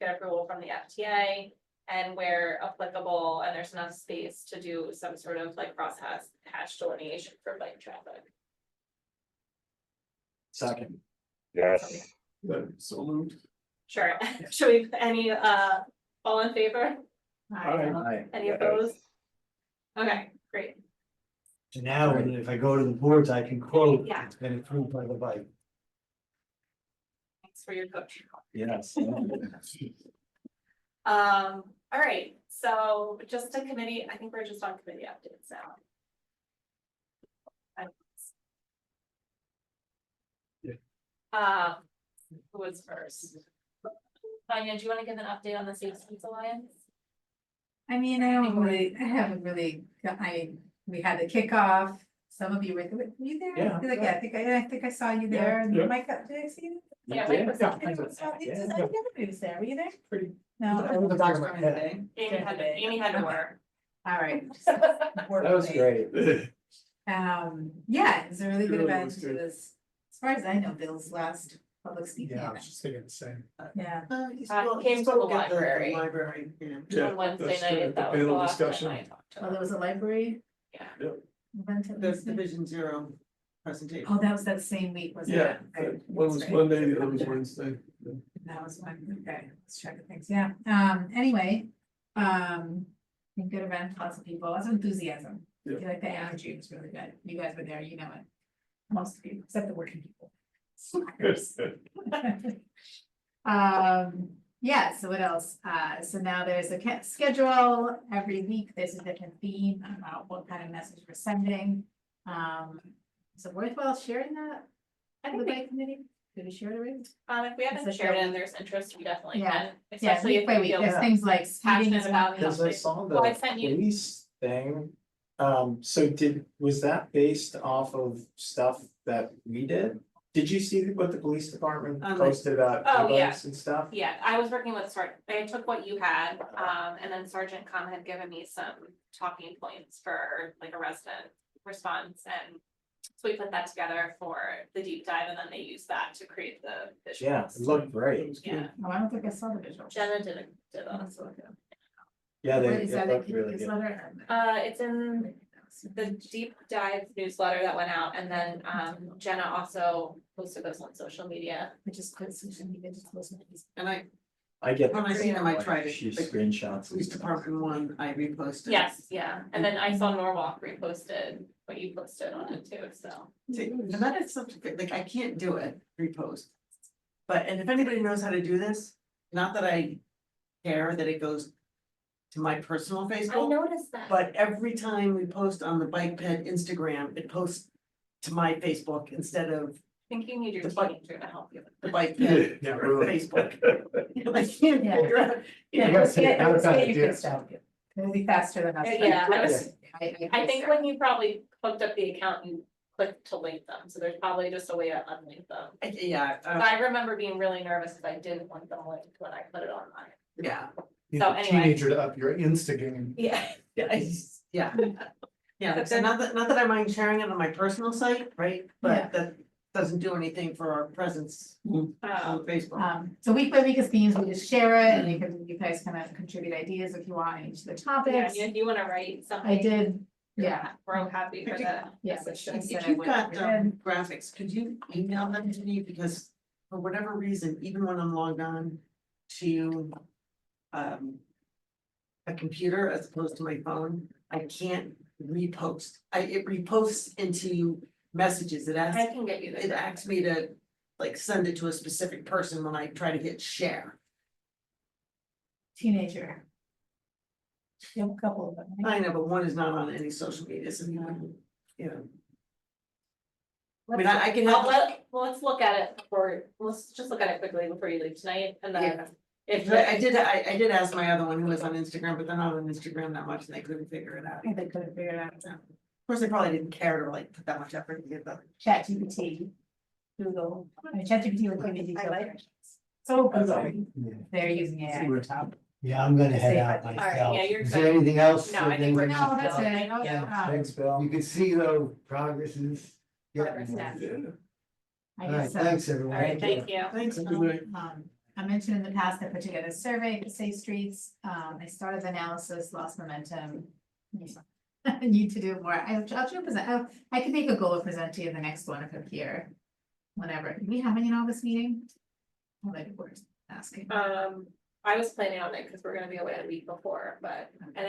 get approval from the FTA, and where applicable, and there's enough space to do some sort of like hatch delineation for bike traffic. Second. Yes. So moved. Sure, should we, all in favor? Aye. Any Yes. opposed? Okay, great. So now, if I go to the boards, I can quote, Yeah. it's been approved by the bike. Thanks for your coach. Yes. All right, so just a committee, I think we're just on committee updates now. Who was first? Tanya, do you want to give an update on the Safe Streets Alliance? I mean, I haven't really, we had the kickoff, some of you were you there? Yeah. Like, I think I saw you there, and yeah. Mike, did I see you? Yeah, Yeah. Mike was Yeah. up. Mike was up. Yeah. Everybody was there, were you there? Pretty. No, Over the back of my head. Amy had to work. all right. That was great. Yeah, it was a really good Really event, was it good. was, as far as I know, Bill's last public speaking Yeah, I event, was just thinking the same. yeah. Came to the library. Library, yeah. Yeah, On Wednesday that's night, good. The that was the panel last time discussion. I talked to Oh, him. there was a library Yeah. event at The Wednesday? Division Zero presentation. Oh, that was that same week, was it? Yeah, Okay, one was that's right. Monday, the other was Wednesday. That was one, okay, let's check the things, yeah, anyway, good event, lots of people, lots of enthusiasm. I Yeah. feel like the energy was really good, you guys were there, you know it, most of you, except the working people. Yeah, so what else, so now there's a schedule, every week there's a different theme about what kind of message we're sending. Is it worthwhile sharing that at the bike committee? Did we share it already? If we haven't It's shared like it and there's interest, we definitely Yeah. can, Yeah, especially week if by we week, feel there's things like speeding passionate is about one. Cause I something. saw Well, I the sent you, police thing, so was that based off of stuff that we did? Did you see what the police department posted about Oh, yeah. e-bikes and stuff? yeah, I was working with I took what you had, and then Sergeant Com had given me some talking points for like a resident response, and so we put that together for the deep dive, and then they used that to create the visuals. Yeah, it looked great. Yeah, Oh, I don't think I saw the visual. Jenna did a. Yeah, Where they, is it that looked in really this good. letter? It's in the deep dive newsletter that went out, and then Jenna also posted those on social media. Which is good, social media, just listen to these. And I get. when I see them, I try to, She like, screenshots. police department one, I reposted. Yes, yeah, and then I saw Norwalk reposted what you posted on it too, so. See, and that is something, like, I can't do it, repost. But, and if anybody knows how to do this, not that I care that it goes to my personal I Facebook, noticed that. but every time we post on the Bike Ped Instagram, it posts to my Facebook instead of I think you need your The bike- teenager to help you. the Bike Ped Yeah, really. Facebook. I can't Yeah. figure out. Yeah, Yeah, let's get, not a let's bad get you idea. fixed up. It'll be faster than us. Yeah, I I think when you probably hooked up the account, you clicked to link them, so there's probably just a way to unlink them. Yeah, I remember being really nervous because I didn't want them linked when I put it on mine. yeah, Need So a anyway. teenager to up your Insta game. Yeah. yeah, yeah. Yeah, so not that I mind sharing it on my personal site, right, Yeah. but that doesn't do anything for our presence on Facebook. So week by week is themes, we just share it, and you guys kind of contribute ideas if you want in each of the Yeah, topics. if you wanna write something. I did, yeah, We're happy for the. yeah. message. If you've got graphics, could you email them to me, because for whatever reason, even when I'm logged on to a computer as opposed to my phone, I can't repost. It reposts into messages, it I asks, can get you the. it asks me to like send it to a specific person when I try to hit share. Teenager. You have a couple of them. right? I know, but one is not on any social media, so you know. I mean, I can have, Let's look at it let's just look at it quickly before you leave tonight, and then Yeah. if. I did ask my other one who was on Instagram, but they're not on Instagram that much, and they couldn't figure it out. I think they couldn't figure it out. Of course, they probably didn't care to like put that much effort to get the. ChatGPT. Google, I mean, ChatGPT will give you detailed directions. So Google, they're using AI on top. Yeah, I'm gonna head Safe out idea. myself. All right, yeah, you're Is there good. anything else? No, I that think we're anyone No, needs that's to it. know? Yeah. Thanks, Bill. You can see the progress is. Progress, getting yeah. there. I All right, guess, thanks, All everyone. right, thank you. Thanks. Good night. I mentioned in the past, I put together a survey for safe streets, I started the analysis, lost momentum. I need to do more, I'll try to present, I can make a goal of present to you in the next one if I'm here. Whenever, do we have any in August meeting? Like, we're asking. I was planning on it because we're gonna be away a week before, but I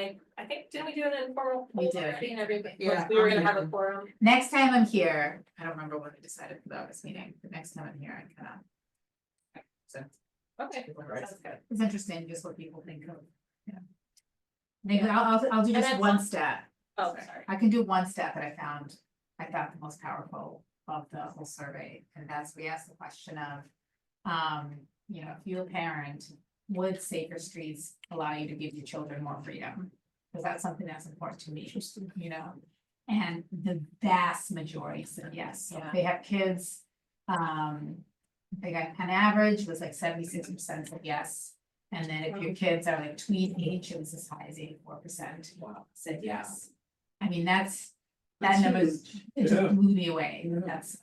think, didn't we do an informal? We poll did. already and everything? Yeah. We were gonna have a forum. Next time I'm here, I don't remember what we decided for the August meeting, but next time I'm here, I can. Okay, sounds good. It's interesting just what people think of, yeah. Maybe I'll do And just then one some- stat. Oh, sorry. I can do one stat that I thought the most powerful of the whole survey, and that's, we asked the question of, you know, if you're a parent, would safer streets allow you to give your children more freedom? Because that's something that's important to me, you know, and the vast majority said yes, so if they have kids, they got an average was like 76% said yes. And then if your kids are like tween age, it was as high as 84% said yes. I mean, that number, it Yeah. just blew me away, Yeah. that's,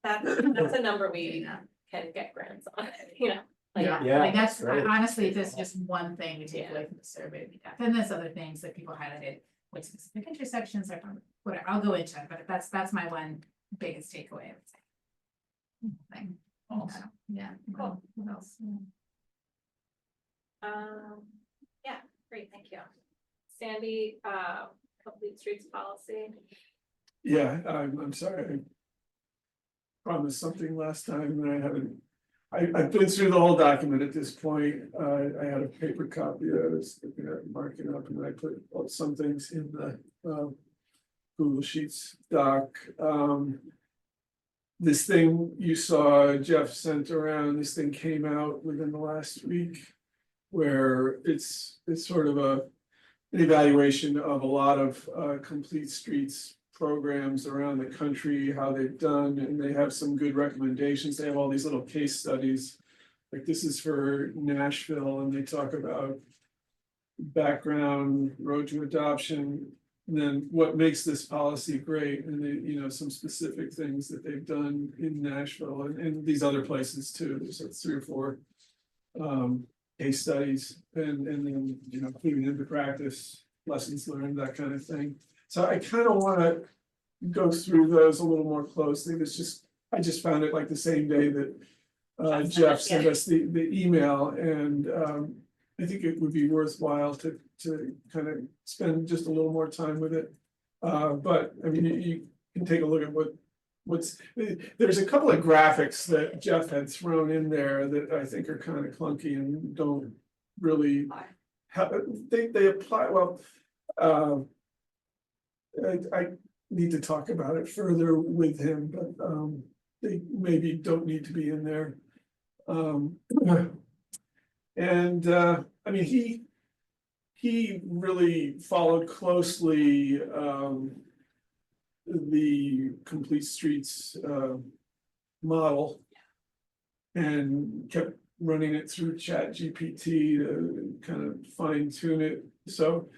That's a number we can get grants on, you know. Like, yeah, like that's, great. honestly, if there's just one thing we take away from the survey, it'd be that. Then there's other things that people highlighted, with specific intersections, or whatever, I'll go into it, but that's my one biggest takeaway, I would say. Thing. Awesome. Yeah, Cool. What else? Yeah, great, thank you. Sandy, complete streets policy. Yeah, I'm sorry. I promised something last time and I haven't. I've been through the whole document at this point. I had a paper copy that I was looking at marking up and I put some things in the Google Sheets doc. This thing you saw Jeff sent around, this thing came out within the last week. Where it's sort of an evaluation of a lot of complete streets programs around the country, how they've done, and they have some good recommendations. They have all these little case studies. Like this is for Nashville, and they talk about background, road to adoption, and then what makes this policy great, and they, you know, some specific things that they've done in Nashville and these other places too. There's like 3 or 4 case studies and then, you know, putting into practice, lessons learned, that kind of thing. So I kind of want to go through those a little more closely. I just found it like the same day that Jeff sent us the email, and I think it would be worthwhile to kind of spend just a little more time with it. But I mean, you can take a look at there's a couple of graphics that Jeff had thrown in there that I think are kind of clunky and don't really they apply well. I need to talk about it further with him, but they maybe don't need to be in there. I mean, he really followed closely the complete streets model and kept running it through ChatGPT to kind of fine tune it. So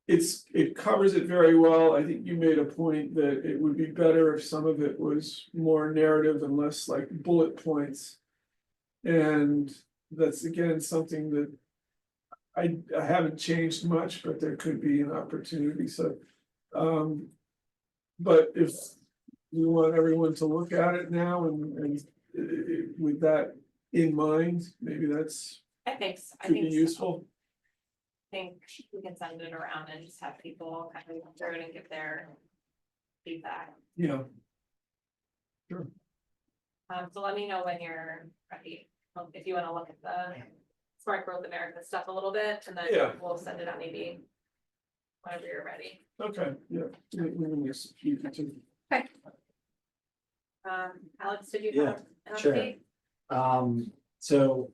it covers it very well. I think you made a point that it would be better if some of it was more narrative and less like bullet points. And that's again something that I haven't changed much, but there could be an opportunity. So but if you want everyone to look at it now and with that in mind, maybe that's I think so. could be useful. I think we can send it around and just have people kind of go through it and give their feedback. Yeah. Sure. So let me know when you're ready, if you wanna look at the Smart Growth America stuff a little bit, and then Yeah. we'll send it out maybe whenever you're ready. Okay, yeah. You can too. Okay. Alex, did you Yeah, have an sure. update? So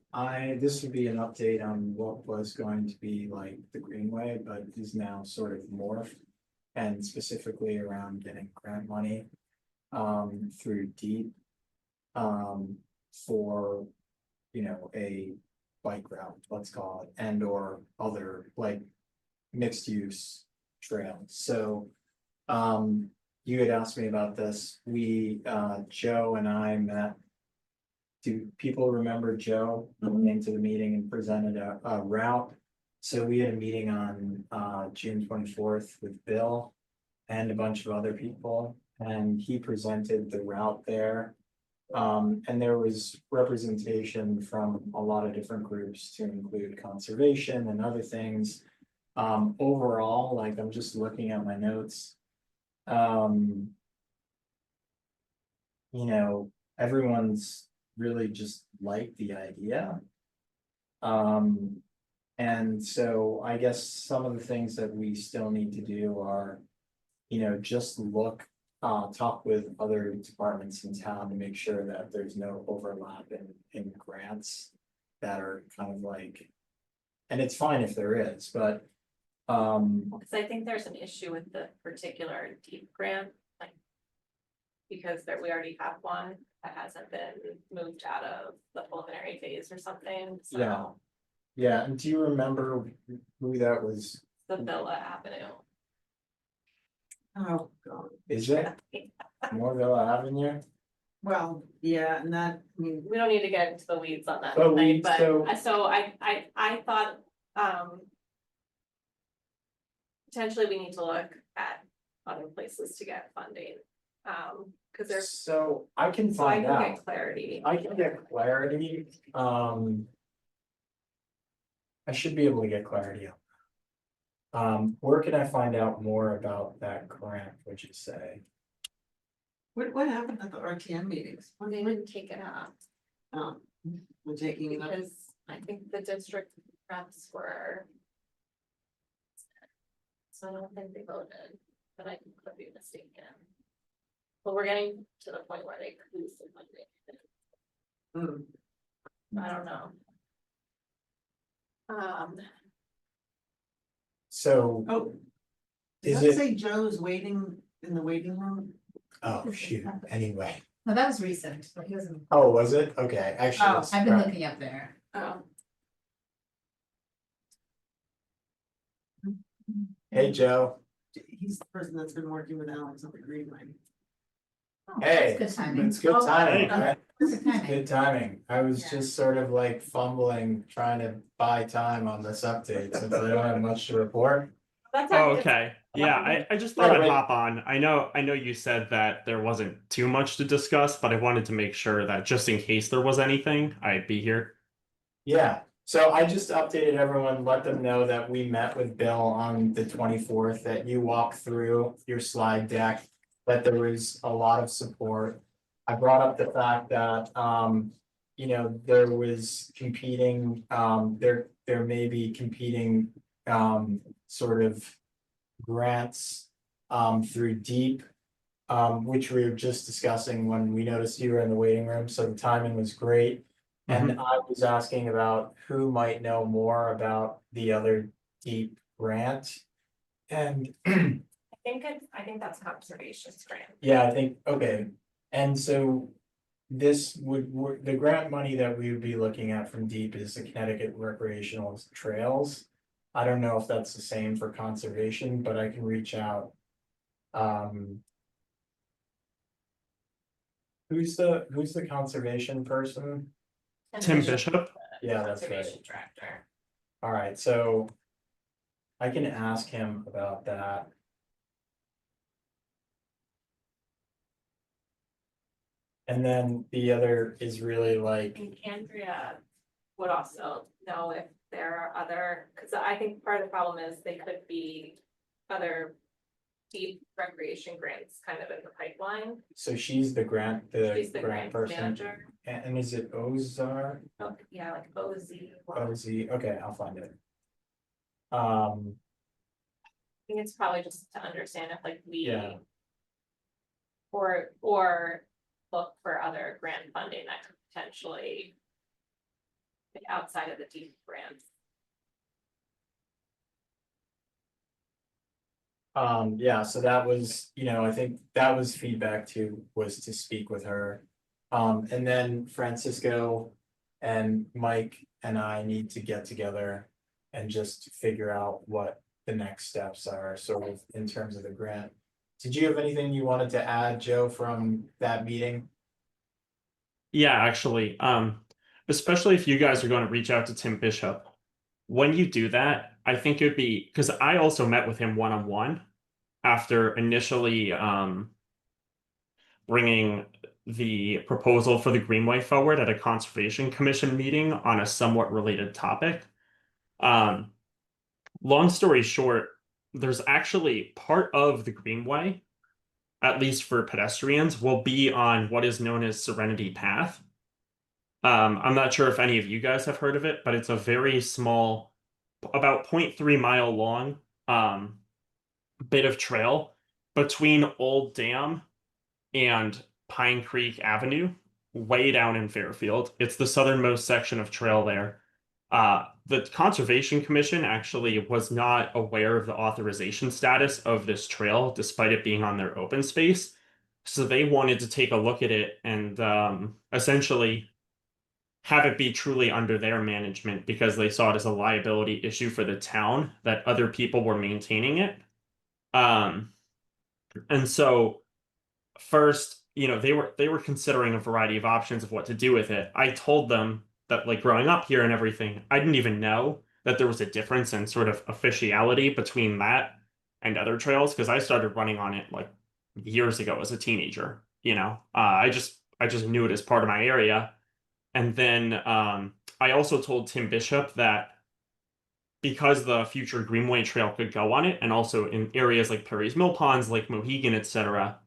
this would be an update on what was going to be like the Greenway, but is now sort of morphed. And specifically around getting grant money through DEEP. For, you know, a bike route, let's call it, and or other like mixed use trails. So, you had asked me about this. We, Joe and I met. Do people remember Joe came to the meeting and presented a route? So we had a meeting on June 24th with Bill and a bunch of other people, and he presented the route there. And there was representation from a lot of different groups to include conservation and other things. Overall, like I'm just looking at my notes. You know, everyone's really just liked the idea. And so I guess some of the things that we still need to do are, you know, just look, talk with other departments in town to make sure that there's no overlap in grants that are kind of like, and it's fine if there is, but, Because I think there's an issue with the particular deep grant, like. Because there, we already have one that hasn't been moved out of the preliminary phase or something, so. Yeah. Yeah, and do you remember who that was? The Villa Avenue. Oh, God. Is it Moreville Avenue? Well, yeah, and that, I mean, We don't need to get into the weeds on that But tonight, we- but so- so I thought, potentially we need to look at other places to get funding, cause there's, So I can so I find can out. get clarity. I can get clarity, I should be able to get clarity on. Where can I find out more about that grant, would you say? what happened at the RTM meetings? Well, they didn't take it up, We're taking it up. because I think the district reps were. So I don't think they voted, but I could be mistaken. But we're getting to the point where they could lose some money. I don't know. So, Oh. Is Does that it- say Joe's waiting in the waiting room? oh, shoot, anyway. No, that was recent, but he wasn't, Oh, was it? Okay, actually. Oh, it's I've been right. looking up there. Oh, Hey, Joe. He's the person that's been working with Alex on the green line. Oh, Hey, that's good timing. it's good Oh, timing, right? That's good timing. Good timing. I was Yeah. just sort of like fumbling, trying to buy time on this update since I don't have much to report. that's. Oh, it's- okay. Yeah, I just thought Yeah, I'd wait. hop on. I know you said that there wasn't too much to discuss, but I wanted to make sure that just in case there was anything, I'd be here. Yeah, so I just updated everyone, let them know that we met with Bill on the 24th, that you walked through your slide deck. That there was a lot of support. I brought up the fact that, you know, there was competing, there may be competing, sort of. Grants, through Deep. Which we were just discussing when we noticed you were in the waiting room, so the timing was great. And I was asking about who might know more about the other Deep grant. And I think that's conservation's grant. yeah, I think, okay, and so. This the grant money that we would be looking at from Deep is the Connecticut Recreational Trails. I don't know if that's the same for conservation, but I can reach out. Who's the conservation person? Tim Bishop? Yeah, that's right. Conservation director. Alright, so. I can ask him about that. And then the other is really like, And Andrea would also know if there are other, because I think part of the problem is they could be other deep recreation grants kind of in the pipeline. so she's the grant, She's the the grant grant person, manager. and is it Ozar? Oh, yeah, like OZ. OZ, okay, I'll find it. I think it's probably just to understand if like we. Yeah. Or look for other grant funding that could potentially. Be outside of the deep grants. Yeah, so that was, you know, I think that was feedback was to speak with her. And then Francisco and Mike and I need to get together and just figure out what the next steps are, sort of in terms of the grant. Did you have anything you wanted to add, Joe, from that meeting? Yeah, actually, especially if you guys are going to reach out to Tim Bishop, when you do that, I think it'd be, because I also met with him one-on-one after initially bringing the proposal for the Greenway forward at a Conservation Commission meeting on a somewhat related topic. Long story short, there's actually part of the Greenway, at least for pedestrians, will be on what is known as Serenity Path. I'm not sure if any of you guys have heard of it, but it's a very small, about 0.3 mile long bit of trail between Old Dam and Pine Creek Avenue, way down in Fairfield. It's the southernmost section of trail there. The Conservation Commission actually was not aware of the authorization status of this trail, despite it being on their open space. So they wanted to take a look at it and essentially have it be truly under their management because they saw it as a liability issue for the town that other people were maintaining it. And so first, they were considering a variety of options of what to do with it. I told them that, like, growing up here and everything, I didn't even know that there was a difference in sort of officiality between that and other trails because I started running on it like years ago as a teenager. I just knew it as part of my area. And then I also told Tim Bishop that because the future Greenway Trail could go on it, and also in areas like Perry's Mill Ponds, Lake Mohegan, etc.,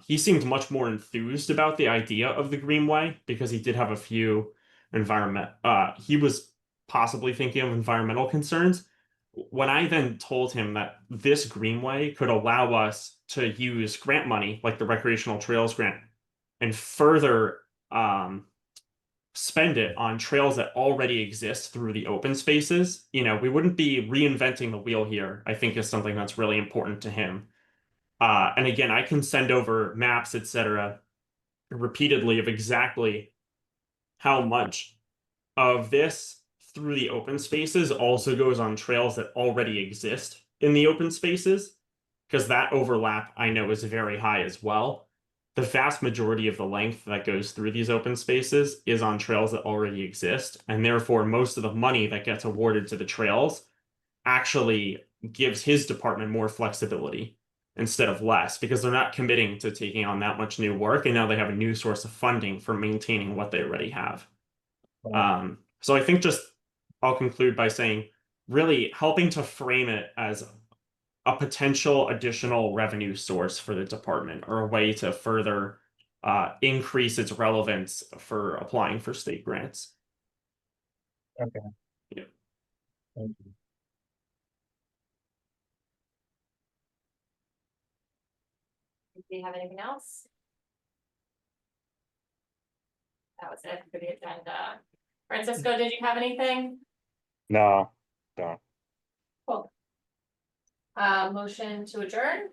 he seemed much more enthused about the idea of the Greenway because he did have a few he was possibly thinking of environmental concerns. When I then told him that this Greenway could allow us to use grant money, like the Recreational Trails Grant, and further spend it on trails that already exist through the open spaces, we wouldn't be reinventing the wheel here, I think is something that's really important to him. And again, I can send over maps, etc., repeatedly of exactly how much of this through the open spaces also goes on trails that already exist in the open spaces, because that overlap I know is very high as well. The vast majority of the length that goes through these open spaces is on trails that already exist, and therefore most of the money that gets awarded to the trails actually gives his department more flexibility instead of less, because they're not committing to taking on that much new work, and now they have a new source of funding for maintaining what they already have. So I think I'll conclude by saying really helping to frame it as a potential additional revenue source for the department or a way to further increase its relevance for applying for state grants. Okay. Yeah. Thank you. Do you have anything else? That was it for the agenda. Francisco, did you have anything? No, don't. Cool. Motion to adjourn,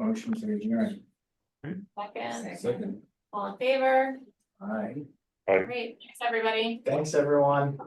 Motion to adjourn. second, all in favor? Aye. Right. Great, thanks, everybody. Thanks, everyone.